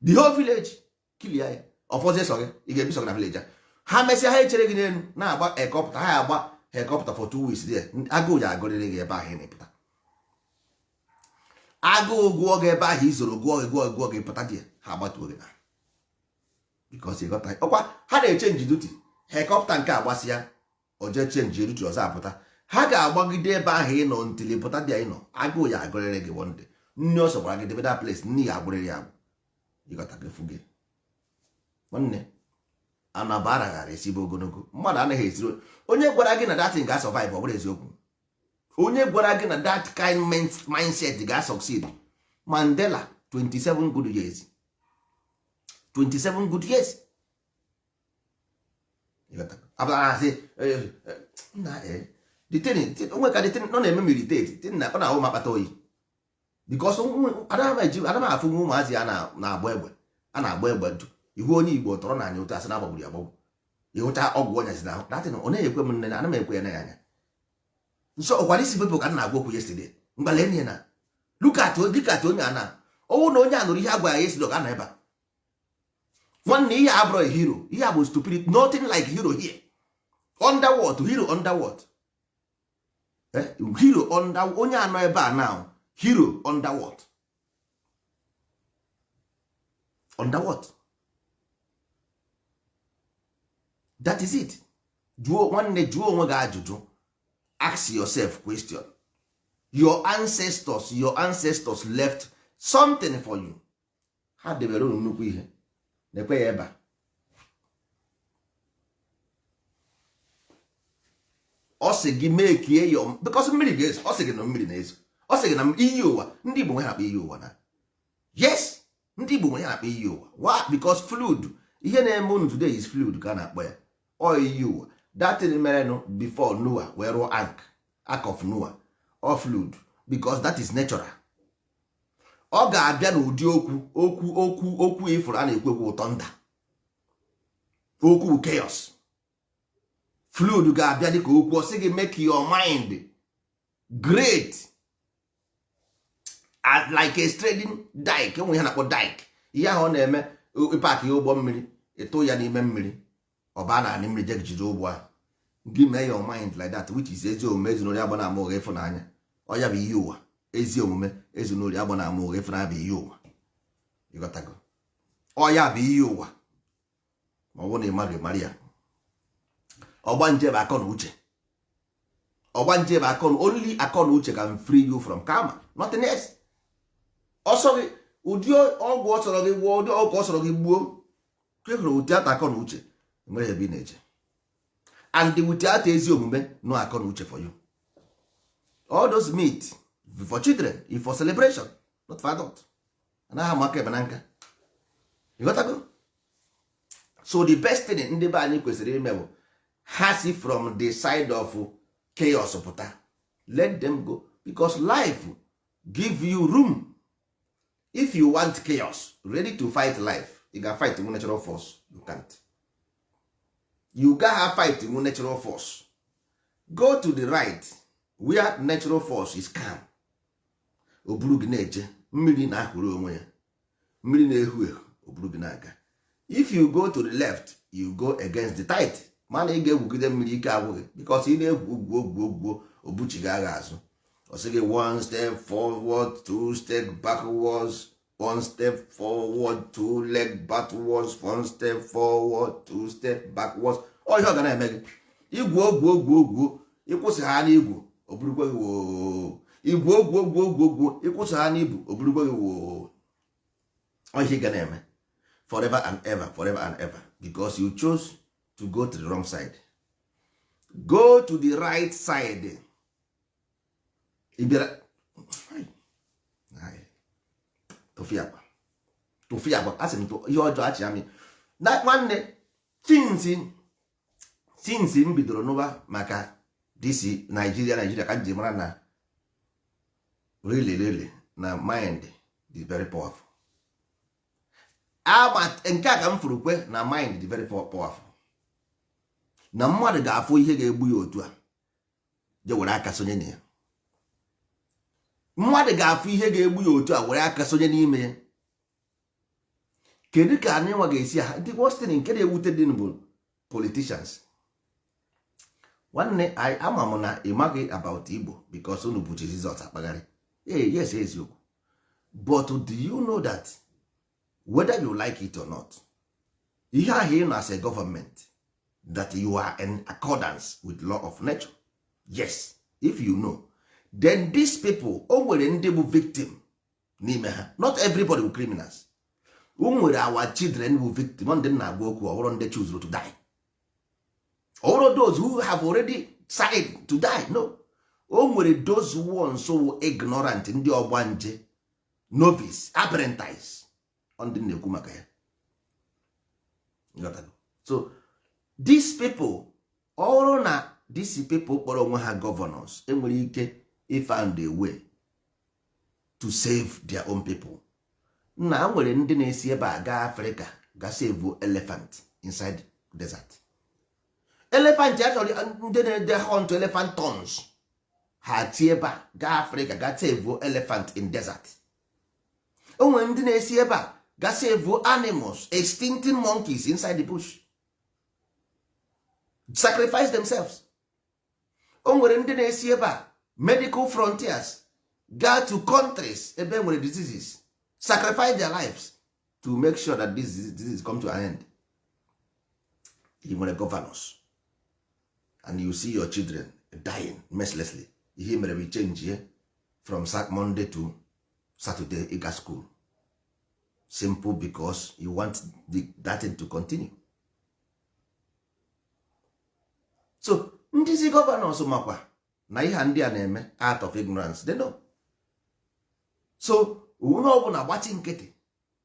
the whole village kilia ya. Ọfọzie sọ gị ị ga-ebi sọ gị na village a. Ha mesịa ha echere gị n'elu na-agba helicopter, ha agba helicopter for 2 weeks there. Agụụ ya agụrịrị gị ebe ahụ ị na-epụta. Agụụ gụọ gị ebe ahụ izoro gụọ gị pụta dị ha agbatuo gị na. Because ị ghọta ọkwa ha na-echenji duty. Helicopter nke agbasịa o jee chenji duty ọzọ apụta. Ha ga-agbagide ebe ahụ ị nọ ntili pụta dị anyị nọ. Agụụ ya agụrịrị gị one day. Nne ọsọ gwara gị debe that place, nne ya agwụrịrị ya agwụ. Ị ghọta gị fụ gị. Nwanne anabara ghara esibe ogologo. Mmadụ anaghị esiri onye gwara gị na that thing ga-survive ọ bụrụ eziokwu. Onye gwara gị na that kind mindset ga-succeed. Mandela 27 good years. 27 good years. Onwe ka detin nọ na-eme meditate na ọ na-ahụ makpata oyi. Because ana afụ ụmụazị a na-agba egbe, a na-agba egbe ndụ. Ihu onye Igbo tọrọ na anya otu asị na-agbagburu ya agbagbu. Ịhụta ọgwụ ọnya si na ahụ. Datin ọ na-ekwe m nne na ana m ekwe ya na ya anya. Nso ọkwara isi bepụ ka m na-agwa okwu yesterday. Mgbale na look at onye a na ọwụ na onye a nụrụ ihe agwa ya yesterday ka na ebe a. Nwanne ihe abụrụ a hero. Ihe bụ stupid. Nothing like hero here. Under what? Hero under what? Hero under onye anọ ebe a now. Hero under what? Under what? That is it. Nwanne jụọ onwe gị ajụjụ. Ask yourself question. Your ancestors left something for you. Ha debere unu nnukwu ihe. Na-ekwe ya ebe a. Ọ sị gị mekie ya because mmiri ga-ezo. Ọ sị gị na mmiri na-ezo. Ọ sị gị na iyi ụwa. Ndị Igbo nwere akpa iyi ụwa na. Yes, ndị Igbo nwere akpa iyi ụwa. Why? Because fluid. Ihe na-eme unu today is fluid ka a na-akpọ ya. Ọ iyi ụwa. That thing mere no before Noah were rụọ ark of Noah. Or fluid. Because that is natural. Ọ ga-abịa n'ụdị okwu ifuru a na-ekwu ekwu ụtọ nda. Okwu chaos. Fluid ga-abịa dịka okwu ọ sị gị make your mind great as like a trading dike. Enwe ihe na-akpọ dike. Ihe ahụ ọ na-eme ịpaki ụgbọ mmiri ịtụ ya n'ime mmiri ọ baa na anị mmiri je jide ụgbọ a. Gị mee your mind like that, which is ezi omume ezinụlọ agba na ama ụgha ịfụnanya. Ọ ya bụ ihe ụwa. Ezi omume ezinụlọ agba na ama ụgha ịfụnanya bụ ihe ụwa. Ịghọtago? Ọ ya bụ ihe ụwa. Ma ọ bụ na ị maghị mara ya. Ọgbanje bụ akọ na uche. Ọgbanje bụ akọ na only akọ na uche can free you from karma, nothing else. Ọsọ gị ụdị ọgwụ ọ sọrọ gị gwụọ, ụdị ọgwụ ọ sọrọ gị gbuo, kekọrọ without akọ na uche nwere ebe ị na-eje. And without ezi omume no akọ na uche for you. All those meat for children is for celebration, not for adults. anaghị ama aka ekpe na nka. ịghọtago? So the best thing ndị be anyị kwesịrị ime bụ ha si from the side of chaos pụta, let them go, because life give you room. If you want chaos, ready to fight life, you ga fight with natural force. You can't. You ga fight with natural force. Go to the right where natural force is calm. Oburu gị na-eje, mmiri na-ahụrụ onwe ya, mmiri na-ehu ehu, oburu gị na-aga. If you go to the left, you go against the tide. Mana ị ga-egwugide mmiri ike agwụghị, because ị na-egwu ogwuo obuchi gị agha azụ. Ọ sị gị 1 step forward, 2 step backwards, 1 step forward, 2 leg backwards, 1 step forward, 2 step backwards. Ọ ihe ọ ga na-eme gị. Igwu ogwuo ịkwụsị ha n'igwu, o burukwa gị woo. Igwu ogwuo ịkwụsị ha n'ibu, o burukwa gị woo. Ọ ihe ga na-eme forever and ever, because you chose to go to the wrong side. Go to the right side. Ịbịara tụfịa agba asị m ihe ọjọọ achị amị na nwanne. since m bidoro n'ụba maka DC Nigeria ka m ji mara na really na mind is very powerful. Nke a ka m furu kwe na mind is very powerful, na mmadụ ga-afụ ihe ga-egbu ya otu a je were aka sonye na ya. Mmadụ ga-afụ ihe ga-egbu ya otu a were aka sonye n'ime ya. Kedu ka anyị nwa ga-esi ha? Ndị Western nke na-ewute dị bụ politicians. Nwanne ama m na ịmaghị about Igbo because unu bụchi Jizọs akpagharị. Yes, eziokwu. But do you know that whether you like it or not, ihe ahụ ị nọ as a government, that you are in accordance with law of nature? Yes, if you know, then these people, o nwere ndị bụ victim n'ime ha. Not everybody will criminals. O nwere our children bụ victim. Ndị na-agba okwu ọhụrụ ndị choose to die. All those who have already decided to die. No. O nwere those ones so ignorant, ndị ọgbanje, novice, apprentice, ndị na-ekwu maka ya. So these people, ọrụ na these people kpọrọ onwe ha governors, enwere ike find a way to save their own people. Na nwere ndị na-esi ebe a gaa Africa ga save elephant inside desert. Elephant actually, ndị na-ede hunt elephant tons ha ti ebe a gaa Africa ga save elephant in desert. O nwere ndị na-esi ebe a ga save animals, extincting monkeys inside the bush, sacrifice themselves. O nwere ndị na-esi ebe a medical frontiers, go to countries ebe nwere diseases, sacrifice their lives to make sure that this disease come to an end. You nwere governors and you see your children dying mercilessly. Ihe mere we change here from Monday to Saturday ịga school. Simple, because you want that thing to continue. So ndịzi governors makwa na ihe ndị a na-eme out of ignorance, they know. So onye ọbụla gbachi nkịtị,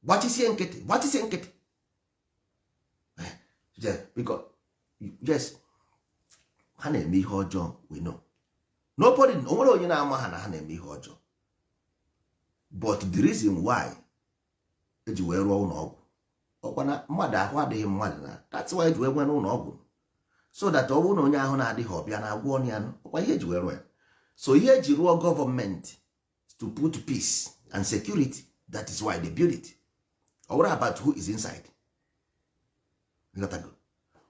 gbachisie nkịtị, because yes, ha na-eme ihe ọjọọ, we know. Nobody, onwere onye na-ama ha na ha na-eme ihe ọjọọ, but the reason why eji wee rụọ ụlọ ọgwụ ọkwa na mmadụ ahụ adịghị mmadụ, na that's why eji wee nwee ụlọ ọgwụ, so that ọ bụrụ na onye ahụ na-adịghị ọbịa na-agwọ ọnụ ya, ọkwa ihe eji wee rụọ ya. So ihe eji rụọ gọọmenti to put peace and security, that is why they build it. Or what about who is inside?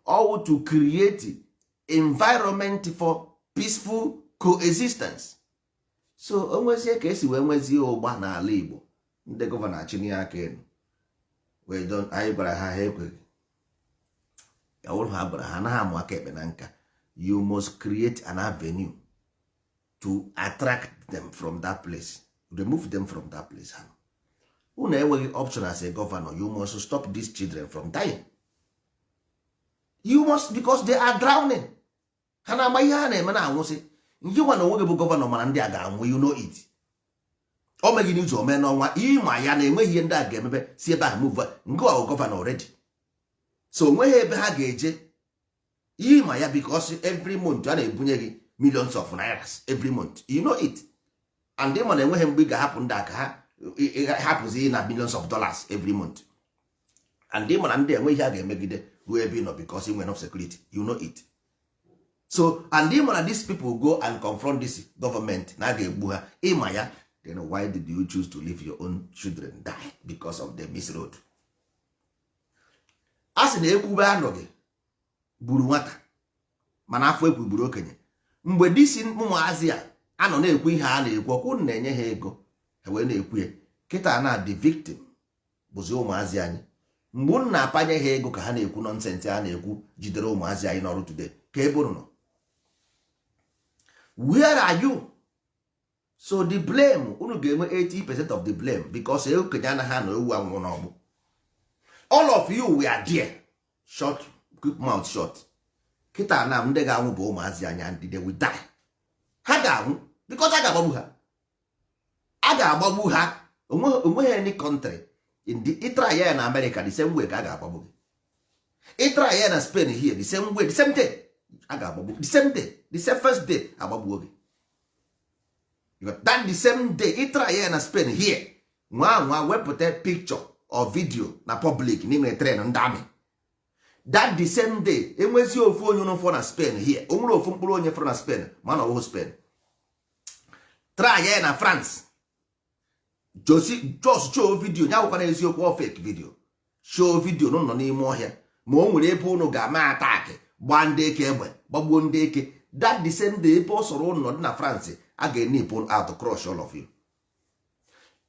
Or to create environment for peaceful coexistence. So onwezie ka esi wee nwezie ụgba n'ala Igbo, ndị gọvanọ achịnye aka elu, wee don anyị gwara ha ekweghị. Ya wụrụ ha gwara ha anaghị amụ aka ekpe na nka. You must create an avenue to attract them from that place, remove them from that place. Unu enweghị option as a governor. You must stop these children from dying. You must, because they are drowning. Ha na-ama ihe ha na-eme na anwụsị. Ndị nwa na onwe gị bụ gọvanọ mana ndị a ga-anwụ, you know it. o meghị n'izu ome n'ọnwa ịma ya na enweghị ihe ndị a ga-emebe si ebe ahụ move nke ọ gọvanọ already. So onweghị ebe ha ga-eje ịma ya because every month a na-ebunye gị millions of nairas every month, you know it. And ịma na enweghị mgbe ị ga-ahapụ ndị aka ha hapụzi na millions of dollars every month. And ịma na ndị enweghị ha ga-emegide ruo ebe ị nọ because ị nwere enough security, you know it. So and ịma na these people go and confront this government na a ga-egbu ha ịma ya, then why did you choose to leave your own children die because of the misroad? A sị na ekwube anọghị gburu nwata mana afọ ekwu gburu okenye. Mgbe disi ụmụazị a anọ na-ekwu ihe a na-ekwu ọkwụ na-enye ha ego ha wee na-ekwu ya kịta na the victim bụzi ụmụazị anyị. Mgbe unu na-apanye ha ego ka ha na-ekwu nọnsensị a na-ekwu jidere ụmụazị anyị n'ọrụ today ka ebe unu nọ, where are you? So the blame unu ga-enwe 80% of the blame because okenye anaghị anọ ewu anwụrụ n'ọgbụ. All of you were there, short, keep mouth shut. Kịta na ndị ga-anwụ bụ ụmụazị anyị and they will die. Ha ga-anwụ because a ga-agbagbu ha. A ga-agbagbu ha. Onweghị any country in the ịtry ya na America the same way ka a ga-agbagbu gị. Ịtry ya na Spain here the same way, the same day a ga-agbagbu the same day, the same first day agbagbuo gị. That the same day ịtry ya na Spain here nwa wepụta picture or video na public n'ime tren ndị amị. That the same day enwezi ofu onye ụnụ na Spain here, o nwere ofu mkpụrụ onye fọrọ na Spain ma na ọwụ Spain. Try ya na France just show video nya gwụkwa na eziokwu ọ fake video, show video nọ n'ime ọhịa ma o nwere ebe ụnụ ga-ama attack gbaa ndị eke egbe gbagbuo ndị eke. That the same day ebe ọ sọrọ ụnụ dị na France a ga-enip out to crush all of you.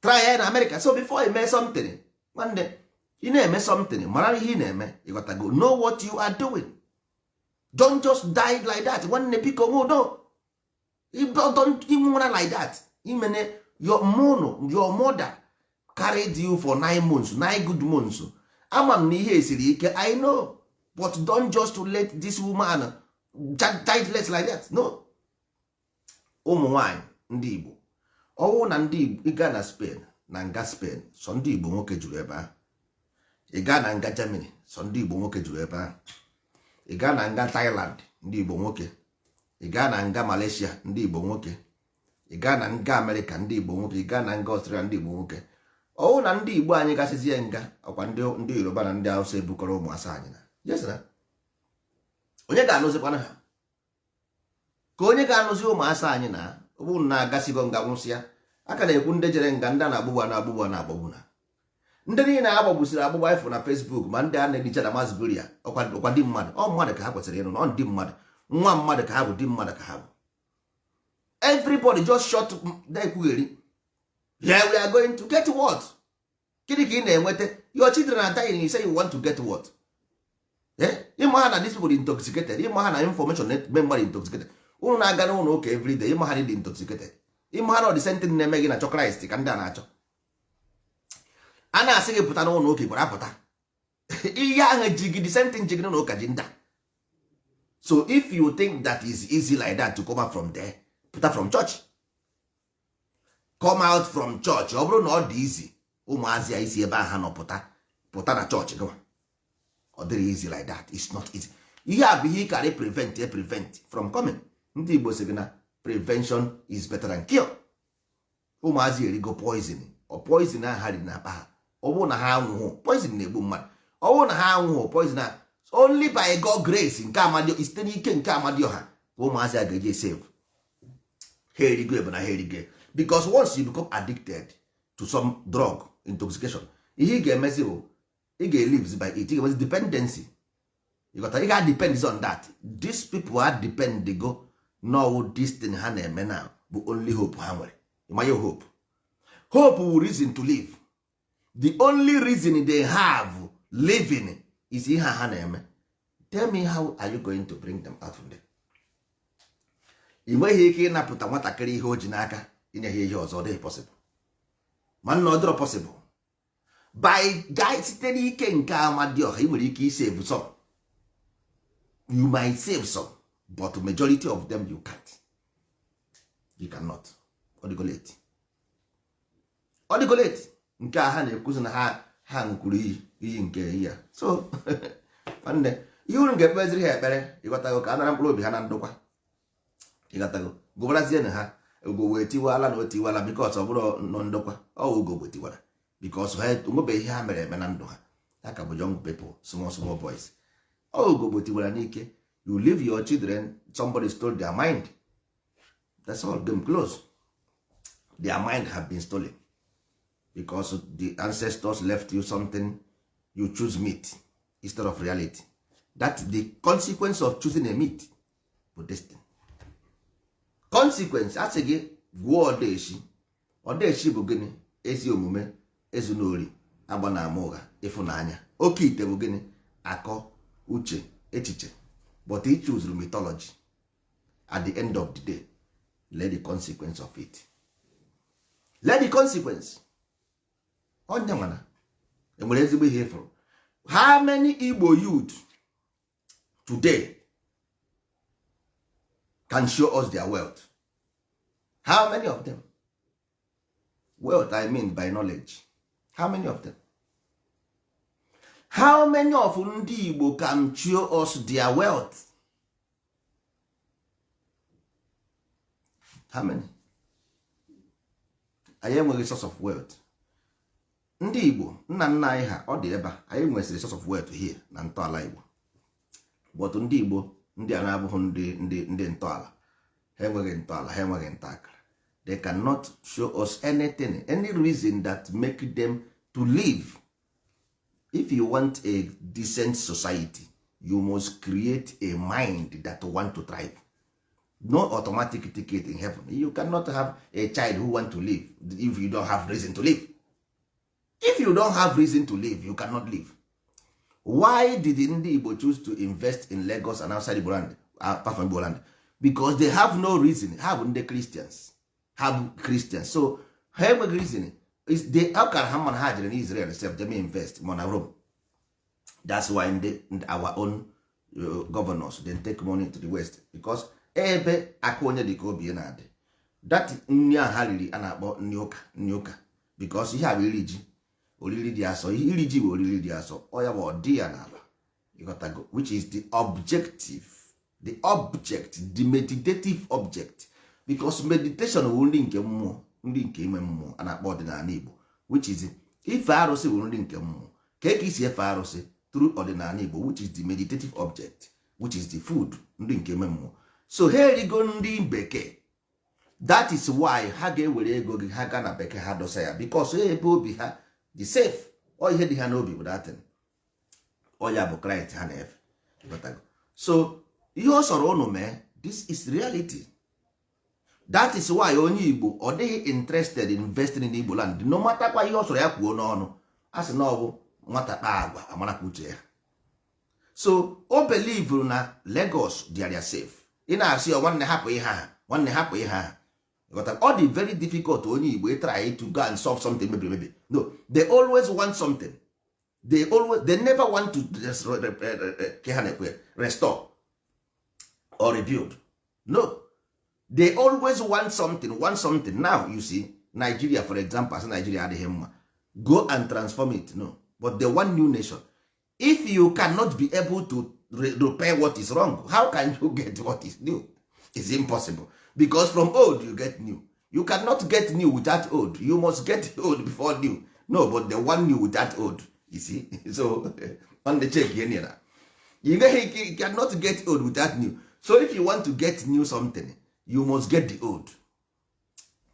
Try ya na America. So before you make something nwanne ị na-eme something mara ihe ị na-eme, ịghọtago, know what you are doing. Don't just die like that nwanne biko no. Don't nwụra like that. Imene your mother carried you for 9 months, 9 good months. Ama m na ihe esiri ike, I know, but don't just let this woman childless like that, no. Ụmụ nwanyị ndị Igbo ọwụ na ndị Igbo ịga na Spain na nga Spain so ndị Igbo nwoke juru ebe ahụ. Ịga na nga Germany so ndị Igbo nwoke juru ebe ahụ. Ịga na nga Thailand ndị Igbo nwoke. Ịga na nga Malaysia ndị Igbo nwoke. Ịga na nga America ndị Igbo nwoke. Ịga na nga Australia ndị Igbo nwoke. Ọwụ na ndị Igbo anyị gasịzie nga ọkwa ndị Yoruba na ndị Hausa ebukọrọ ụmụasa anyị na yes na onye ga-anụzikwana ha ka onye ga-anụzi ụmụasa anyị na ọ bụ na agasigo nga nwụsịa. Aka na-ekwu ndị jere nga ndị na-agbagbu na ndị niile agbagbusiri agbagba ifo na Facebook ma ndị a na-edicha na Mazburia ọkwa dị mmadụ ọ mmadụ ka ha kwesịrị ịnụ na ndị mmadụ nwa mmadụ ka ha bụ dị mmadụ ka ha bụ. Everybody just shut na-ekwugheri. Yeah, we are going to get what? Gịnị ka ị na-enweta? Your children are dying, you say you want to get what? Ịma ha na these people intoxicated, ịma ha na information member intoxicated. Unu na-aga n'ụlọ ụka every day, ịma ha dị intoxicated. Ịma ha na the same thing na-eme gị na-achọ Christ ka ndị a na-achọ. A na-asị gị pụta n'ụlọ ụka gwara apụta. Ihe ahụ ji gị the same thing ji gị n'ụlọ ụka ji nda. So if you think that is easy like that to come out from there, pụta from church. Come out from church. Ọ bụrụ na ọ dị easy ụmụazị isi ebe ahụ nọ pụta na church gị. Ọ dịrị easy like that. It's not easy. Ihe a bụ ihe ị karị prevent from coming. Ndị Igbo sị gị na prevention is better than cure. Ụmụazị erigo poison ọ poison ahụ ha dị na akpa ha. Ọ bụrụ na ha anwụghụ poison na-egbu mmadụ. Ọ bụrụ na ha anwụghụ poison na only by God grace nke Amadioha site n'ike nke Amadioha ka ụmụazị a ga-eji save. Ha erigo ebe na ha erigo. Because once you become addicted to some drug intoxication, ihe ị ga-emezi bụ ị ga-live by it. Ị ga-emezi dependency. You got to depend on that. These people are depend go know this thing ha na-eme now bụ only hope ha nwere. My hope will reason to live. The only reason they have living is ihe ha na-eme. Tell me how are you going to bring them out from there? Ị nweghị ike ịnapụta nwatakịrị ihe o ji n'aka inye ha ihe ọzọ. Ọ dịghị possible. mana ọ dịrọ possible by guy site n'ike nke Amadioha ị nwere ike save some, you might save some, but majority of them you can't, you cannot. Ọ dịgo late. ọ dịgo late. Nke a ha na-ekwuzi na ha ṅụkwuru iyi nke ya. So nwanne ihe unu ga-ekpeziri ha ekpere, ịghọtago, ka a nara mkpụrụ obi ha na ndokwa, ịghọtago, gụbarazie na ha ugo wee tiwala na otiwala bikos ọ bụrụ nọ ndokwa, ọ ugo wee tiwara bikos ha nwebeghị ihe ha mere eme na ndụ ha ka bụ young people, small boys. Ọ ugo wee tiwara n'ike. You leave your children, somebody stole their mind, that's all, game close. Their mind have been stolen because the ancestors left you something, you choose meat instead of reality. That's the consequence of choosing a meat for destiny. Consequence, asị gị gwuo ọdaeshi bụ gịnị? Ezi omume, ezunori, agba na ama ụgha, ịfụnanya. Oke ite bụ gịnị? Akọ, uche, echiche. But he chose mythology. At the end of the day, let the consequence of it. Let the consequence. Onye mana enwere ezigbo ihe ifuru. How many Igbo youth today can show us their wealth? How many of them? Wealth, I mean by knowledge. How many of them? How many of ndị Igbo can show us their wealth? How many? Anyị enweghị source of wealth. Ndị Igbo, nna nna anyị ha, ọ dị ebe a, anyị nwesịrị source of wealth here na ntọala Igbo. But ndị Igbo, ndị a na-abụghị ndị ntọala, ha enweghị ntọala, ha enweghị ntaakara. They cannot show us anything, any reason that make them to live. If you want a decent society, you must create a mind that want to thrive. No automatic ticket in heaven. You cannot have a child who want to live if you don't have reason to live. If you don't have reason to live, you cannot live. Why did Ndi Igbo choose to invest in Lagos and outside Igbo land, apart from Igbo land? Because they have no reason. Have Ndi Christians. Have Christians. So, have a reason. Is they how can Haman Hajar in Israel itself they may invest money Rome. That's why in our own governors then take money to the west because ebe akonye dịka obi na-adị that nri ha riri a na-akpọ nri ụka because ihe a bụ iri ji oriri dị asọ, iri ji bụ oriri dị asọ, ọ ya bụ ọdị ya n'ala, ịghọtago, which is the objective, the meditative object, because meditation bụ nri nke mmụọ, nri nke ime mmụọ a na-akpọ ọdịnala Igbo, which is ife arụsị bụ nri nke mmụọ. Ka esi efe arụsị through ọdịnala Igbo, which is the meditative object, which is the food, nri nke ime mmụọ. So ha erigo nri bekee. That is why ha ga-ewere ego gị ha ga na bekee ha dosa ya, because ebe obi ha dị safe, ọ ihe dị ha n'obi bụ datin, ọ ya bụ Christ ha na-efe. So ihe ọ sọrọ unu mee, this is reality. That is why onye Igbo ọ dịghị interested in investing in Igbo land, no matter kwa ihe ọ sọrọ ya kwuo n'ọnụ, a sị na ọ bụ nwata kpaa agwa amarakwa uche ya. So o believe na Lagos they are safe. Ị na-asị ọ nwanne hapụ ihe ha, nwanne hapụ ihe ha. All the very difficult onye Igbo try to go and solve something maybe. No, they always want something. They never want to restore or rebuild. No. They always want something. Now you see Nigeria, for example, as Nigeria adịghị mma, go and transform it. No, but the one new nation. If you cannot be able to repair what is wrong, how can you get what is new? It's impossible, because from old you get new. You cannot get new without old. You must get old before new. No, but the one new without old, you see. So on the check here, you cannot get old without new. So if you want to get new something, you must get the old.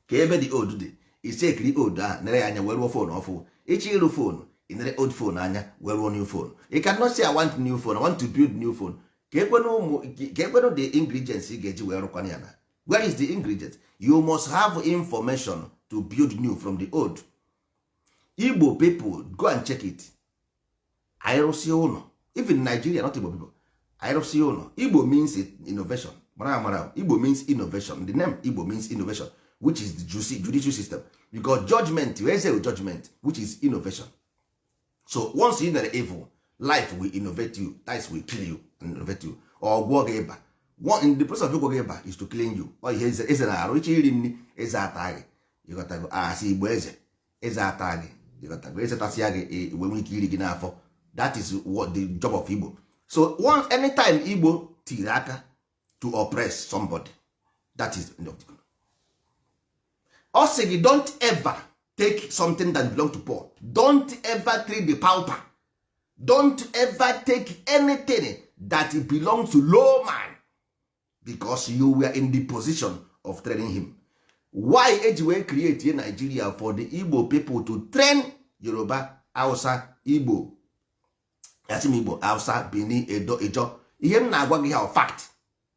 Ka ebe the old dị, isekiri old a nere anya weruo phone ọfụ. Echi iru phone, inere old phone anya weruo new phone. You cannot say I want new phone, I want to build new phone. Ka ekwenu the ingredients ị ga-eji wee rụkwana ya na. Where is the ingredients? You must have information to build new from the old. Igbo people, go and check it. Ayrosi ụlọ. Even Nigeria, not Igbo people. Ayrosi ụlọ. Igbo means innovation. Igbo means innovation. The name Igbo means innovation, which is the judicial system. Because judgment, we say judgment, which is innovation. So once you know the evil, life will innovate you. Life will kill you and innovate you. Or gwogeba. One in the process of gwogeba is to clean you. Or is an arochi rimni is atari. You got to go see Igbo eze. eze ata gị, ezetasịa gị wee nwee ike iri gị n'afọ. That is what the job of Igbo. So anytime Igbo tiri aka to oppress somebody, that is the end of the Igbo. Ọ sị gị, don't ever take something that belong to poor. Don't ever treat the pauper. Don't ever take anything that belongs to low man, because you were in the position of training him. Why eji wee create in Nigeria for the Igbo people to train Yoruba, Hausa, Igbo, Igbo, Hausa, Bini, Edo, Ijo. Ihe m na-agwa gị ha fact.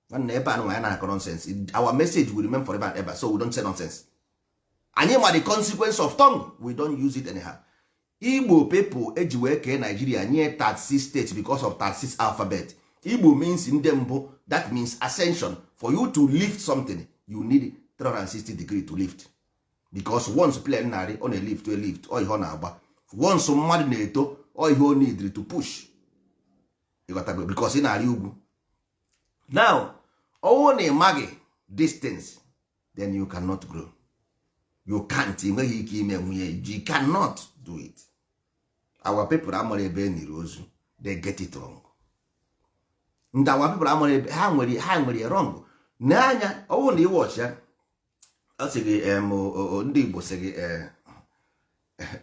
Nwanne ebe anụ ya na-akọ nonsense. Our message will remain forever and ever, so we don't say nonsense. Anyị ma the consequence of tongue, we don't use it anyhow. Igbo people eji wee kee Nigeria nye 36 states because of 36 alphabet. Igbo means ndị mbụ, that means ascension. For you to lift something, you need 360 degrees to lift, because once plane narị ọ na-elift to lift, ọ ihe ọ na-agba. Once mmadụ na-eto, ọ ihe ọ need to push, because ị na-arị ugwu. Now ọwụ na ịmaghị distance, then you cannot grow. You can't, enweghị ike ime nwunye, you cannot do it. Our people amara ebe niri ozu, they get it wrong. And our people amara ebe ha nwere wrong. N'anya ọwụ na iwọch ya, ọ sị gị ndị Igbo sị gị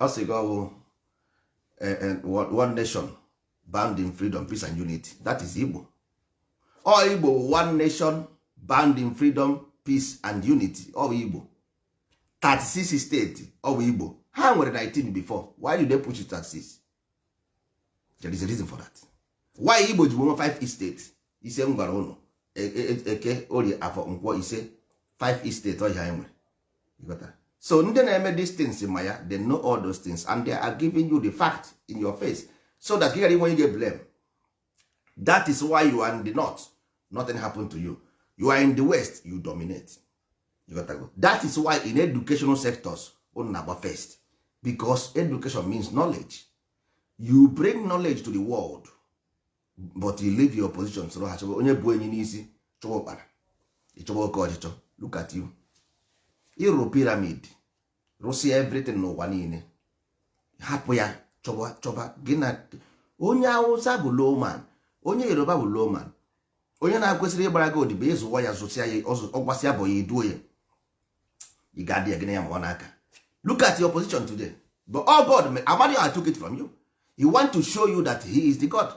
ọ sị gị ọwụ one nation bound in freedom, peace and unity. That is Igbo. All Igbo, one nation bound in freedom, peace and unity. All Igbo. 36 states of Igbo. Ha nwere 19 before. Why do they push it 36? There is a reason for that. Why Igbo ji nwe 5 states? Ise m gwara ụnụ eke orie afọ nkwọ ise 5 states ọhịa enwere. So ndị na-eme these things ma ya, they know all those things and they are giving you the fact in your face, so that you when you get blame. That is why you are in the north, nothing happened to you. You are in the west, you dominate. You got to go. That is why in educational sectors on number first, because education means knowledge. You bring knowledge to the world, but you leave your position. So onye bụ enyi n'isi chọwa ụkpara, ịchọwa oke ọchịchọ. Look at you. Ịrụ pyramid, rụsi everything n'ụwa niile, hapụ ya chọba gị na onye Hausa bụ low man, onye Yoruba bụ low man, onye na-akwesịrị ịgbara gị odibo ịzụwa ya, zụsịa ya, ọgbasịa bụ ya, iduo ya, ị ga-adị ya gị na ya ma ọ n'aka. Look at your position today. But oh God, Amadioha took it from you. He want to show you that he is the God.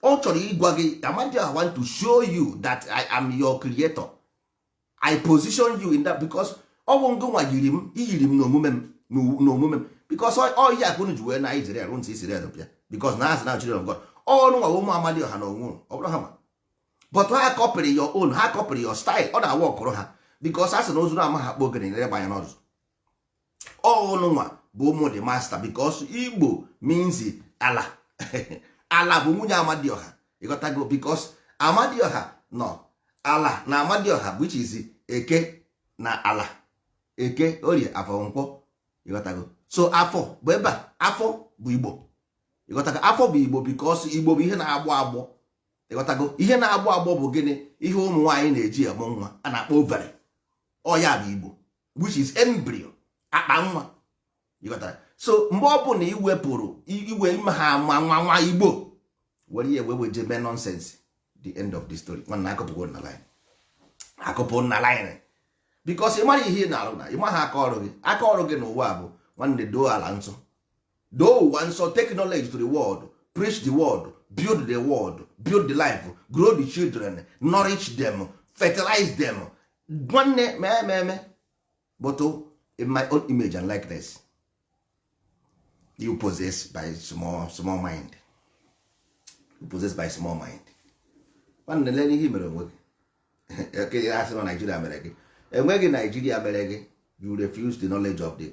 Ọ chọrọ ịgwa gị, Amadioha want to show you that I am your creator. I position you in that, because ọ bụ ngụ nwa iyiri m n'omume m, because ọ ihe akụ ji wee na Israel ruo ntị Israel bịa, because na asị na children of God ọnụ nwa ụmụ Amadioha na onwe ọ bụrụ ha ma, but ha copy your own, ha copy your style, ọ na-awa ọkụrụ ha, because asị na ozu na ama ha kpọ ogene na ịgbanya n'ọzụ. Ọnụ nwa bụ ụmụ the master, because Igbo means ala. Ala bụ nwunye Amadioha, ịghọtago, because Amadioha nọ ala na Amadioha, which is eke na ala, eke orie afọ nkwọ, ịghọtago. So afọ bụ ebe a, afọ bụ Igbo, ịghọtago. Afọ bụ Igbo because Igbo bụ ihe na-agbọ agbọ, ịghọtago. Ihe na-agbọ agbọ bụ gịnị? Ihe ụmụ nwaanyị na-eji amụ nwa a na-akpọ ovary, ọ ya bụ Igbo, which is embryo, akpa nwa, ịghọtara. So mgbe ọ bụ na iwepụrụ iwe ime ha ama nwa Igbo, were ihe weje mee nonsense, the end of the story. Nwanna akọpụgo na line, akọpụ na line, because ị mara ihe ị na-arụ, na ị ma ha aka ọrụ gị n'ụwa bụ nwanne doo ala nsọ, doo ụwa nsọ, take knowledge to the world, preach the word, build the world, build the life, grow the children, nourish them, fertilize them. Nwanne me but in my own image and likeness, you possess by small mind. You possess by small mind. Nwanne lele ihe mere onwe gị. Okay, asị na Nigeria mere gị. Enweghị Nigeria mere gị. You refuse the knowledge of the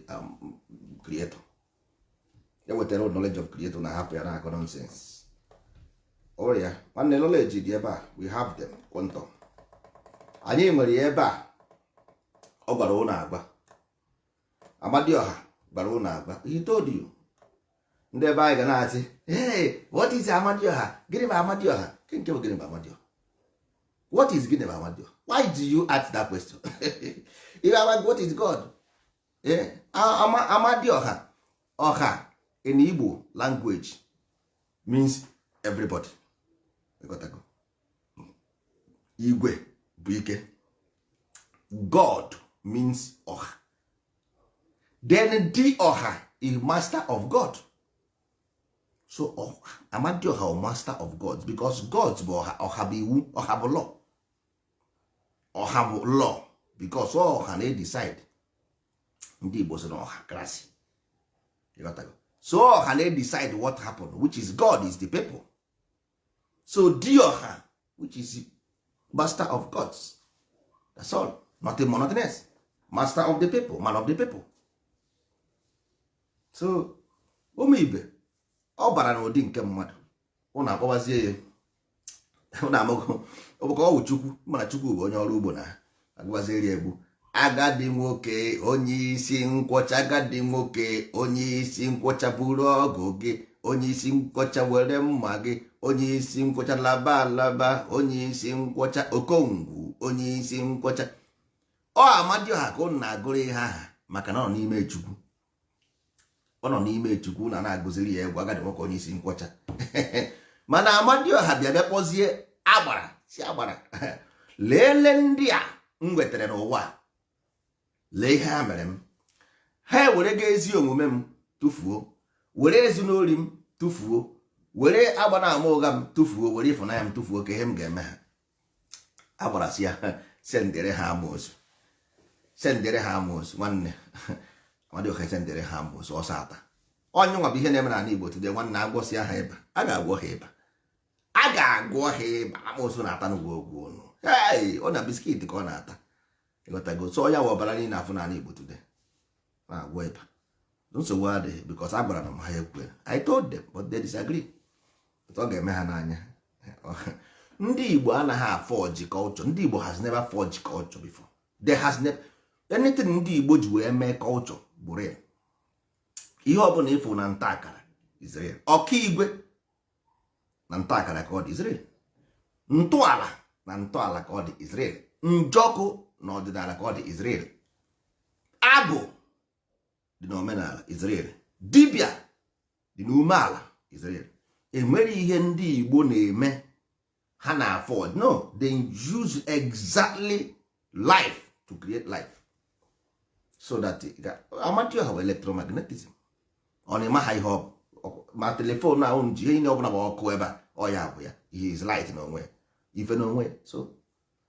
creator. You wetara knowledge of creator na hapụ ya na akọ nonsense. Oh yeah, nwanne knowledge dị ebe a, we have them quantum. Anyị nwere ya ebe a. Ọ gwara ụnụ agba. Amadioha gwara ụnụ agba. He told you. Ndị ebe anyị ga na-asị, hey, what is Amadioha? Gịnị bụ Amadioha? Nke bụ gịnị bụ Amadioha? What is gịnị bụ Amadioha? Why do you ask that question? If I want, what is God? Amadioha. Ọha in Igbo language means everybody. Igwe bụ ike. God means ọha. Then the ọha is master of God. So Amadioha is master of God because God bụ ọha. Ọha bụ iwu. Ọha bụ law. Ọha bụ law because ọha na-decide. Ndị Igbo sị na ọha krasi. So ọha na-decide what happened, which is God is the people. So Dioha, which is master of gods. That's all. Nothing more, nothing else. Master of the people, man of the people. So ụmụ ibe, ọ bara n'ụdị nke mmadụ. Ụnụ akpọbazie ya. Ụnụ amụgo. Ọ bụ ka ọ wụ Chukwu, mana Chukwu bụ onye ọrụ ugbo na agbazieri egwu. Agadi nwoke onye isi nkwọcha, agadi nwoke onye isi nkwọcha buru ọgụ gị, onye isi nkwọcha were mma gị, onye isi nkwọcha laba alaba, onye isi nkwọcha okongwu, onye isi nkwọcha. Ọ Amadioha ka ụnụ na-agụrụ ihe aha maka na ọ nọ n'ime Chukwu. Ọ nọ n'ime Chukwu na-agụziri ya egwu agadi nwoke onye isi nkwọcha. Mana Amadioha bịa kpọzie agbara si agbara. Leele ndị a m wetara n'ụwa. Lee ihe ha mere m. Ha were ga ezi omume m tụfuo, were ezinori m tụfuo, were agbana ama ụgha m tụfuo, were ịfụnanya m tụfuo ka ihe m ga-eme ha. Agbara si ya sendere ha amoosu. Sendere ha amoosu nwanne. Amadioha sendere ha amoosu ọsọ ata. Onye nwa bụ ihe na-eme n'ala Igbo today nwanne agwọsịa ha ịba. A ga-agwọ ha ịba. A ga-agwọ ha ịba. Amoosu na-ata n'ugwu ogwu ọnụ. Hey, ọ na biskit ka ọ na-ata. Ịghọtago. So ya wọbara niile afọ n'ala Igbo today. Na-agwọ ịba. Nsogbu adịghị because a gwara m ha ekwe. I told them but they disagree. Ọ ga-eme ha n'anya. Ndị Igbo anaghị forge culture. Ndị Igbo has never forged culture before. There has never anything ndị Igbo ji wee mee culture bụ real. Ihe ọ bụla ịfụ na nta akara Israel. Ọkaigwe na nta akara ka ọ dị Israel. Ntọala na ntọala ka ọ dị Israel. Njọkụ na ọdịnala ka ọ dị Israel. Abụ dị n'omenala Israel. Dibịa dị n'umeala Israel. Enwere ihe ndị Igbo na-eme ha na afford. No, they use exactly life to create life. So that Amadioha bụ electromagnetism. Ọ na-eme ha ihe ma telefon na ụnụ ji ihe niile ọbụla bụ ọkụ ebe a ọ ya bụ ya. Ihe is light n'onwe ife n'onwe. So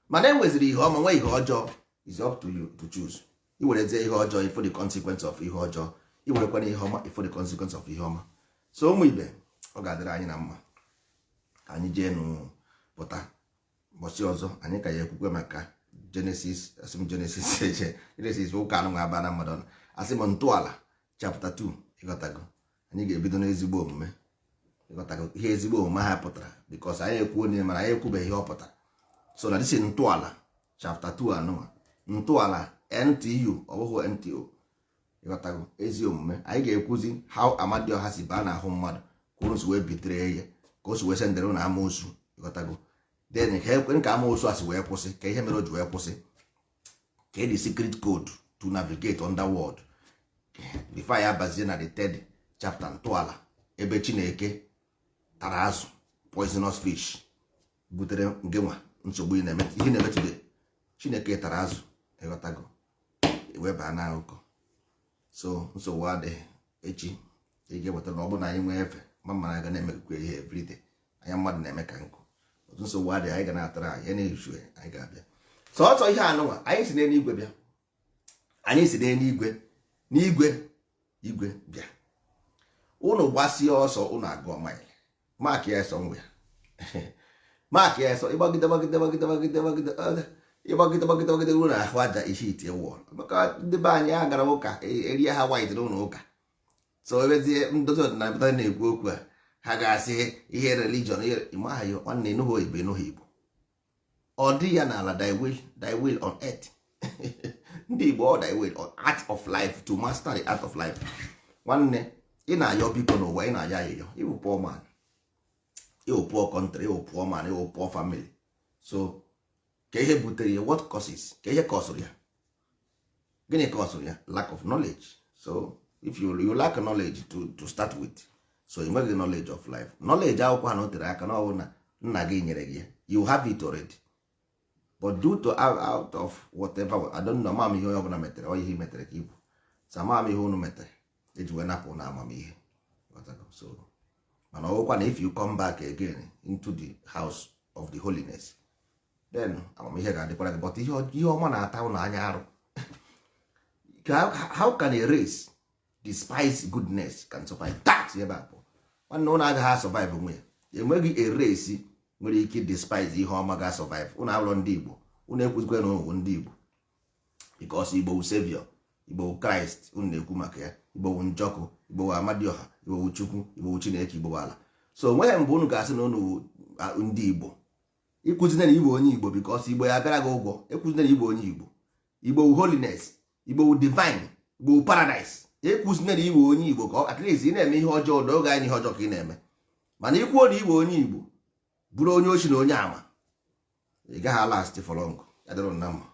mana enweziri ihe ọma nwee ihe ọjọọ is up to you to choose. Iwerezie ihe ọjọọ for the consequence of ihe ọjọọ. Iwerekwana ihe ọma for the consequence of ihe ọma. So ụmụ ibe ọ ga-adịrị anyị na mma. Anyị jee pụta ụbọchị ọzọ anyị ka ya ekwukwe maka Genesis Genesis ụka anụ aba na mmadụ asị m ntọala chapter 2 ịghọtago. Anyị ga-ebido n'ezigbo omume ịghọtago ihe ezigbo omume ha pụtara because anyị ekwuo ne mana anyị ekwubeghị ihe ọ pụtara. So na dịsị ntọala chapter 2 anụma ntọala NTU ọ bụghị NTO ịghọtago ezi omume. Anyị ga-ekwuzi how Amadioha si baa n'ahụ mmadụ ka o si wee bitere ya ka o si wee sendere na amoosu ịghọtago. Then ka ekwe ka amoosu asị wee kwụsị ka ihe mere o ji wee kwụsị ka the secret code to navigate underworld before ya bazie na the third chapter ntọala ebe Chineke tara azụ poisonous fish butere ngenwa nsogbu ihe na-emetụde. Chineke tara azụ ịghọtago eweba na akụkọ. So nsogbu adịghị echi ị ga-ewetara ọ bụ na anyị nwee efe mama na ga na-emekwa ihe everyday anya mmadụ na-eme ka nkụ. Otu nsogbu adịghị anyị ga na-atara anyị na-eju anyị ga-abịa. So ọtọ ihe anụnwa anyị si n'eluigwe bịa. Anyị si n'igwe bịa. Unu gbasie ọsọ unu agụọ maịlị. Mark ya eso nwe. Mark ya eso ịgbagide unu ahụ aja isi ite wụọ. Maka ndị be anyị agara ụka erie ha white n'ụlọ ụka. So ebezie ndozi ọdịnala pụtara na-ekwu okwu a ha ga-asị ihe religion ịmaha ya nwanne ịnụghị oyibo ịnụghị Igbo. Ọ dị ya n'ala thy will on earth. Ndị Igbo thy will on art of life to master the art of life. Nwanne ị na-ayọ biko n'ụwa ị na-ayọ ayịyọ. Ịwụ poor man, ịwụ poor country, ịwụ poor man, ịwụ poor family. So ka ihe butere ya what causes ka ihe kọsụrụ ya gịnị cause ya? Lack of knowledge. So if you lack knowledge to start with, so ị nweghị knowledge of life. Knowledge akwụkwọ ha na o tere aka na ọ bụ na nna gị nyere gị, you have it already, but due to out of whatever, I don't know, amamihe onye ọbụla metere, ọ ihe metere ka ibu, so amamihe unu metere eji wee napụ na amamihe. So mana ọgwụkwa na if you come back again into the house of the holiness, then amamihe ga-adịkwara gị. But ihe ọma na-ata ụnụ anya arụ. How can a race despise goodness can survive? That ebe a bụ nwanne ụnụ agaghị survive onwe ya. Enweghị a race nwere ike despise ihe ọma ga survive. Ụnụ abụrụ ndị Igbo, ụnụ ekwuzikwa na ụnụ ndị Igbo, because Igbo wu savior, Igbo wu Christ, ụnụ na-ekwu maka ya. Igbo wu Njọkụ, Igbo wu Amadioha, Igbo wu Chukwu, Igbo wu Chineke, Igbo wu ala. So onweghị mgbe ụnụ ga-asị na ụnụ ndị Igbo. Ịkwụzina na Igbo onye Igbo because Igbo ya bịara gị ụgwọ. Ịkwụzina na Igbo onye Igbo. Igbo wu holiness, Igbo wu divine, Igbo wu paradise. Ịkwụzina na Igbo onye Igbo ka at least ị na-eme ihe ọjọọ n'oge anyị ihe ọjọọ ka ị na-eme. Mana ikwuo na Igbo onye Igbo bụrụ onye ochi na onye ama, ị gaghị last for long. Ya dịrị na mma.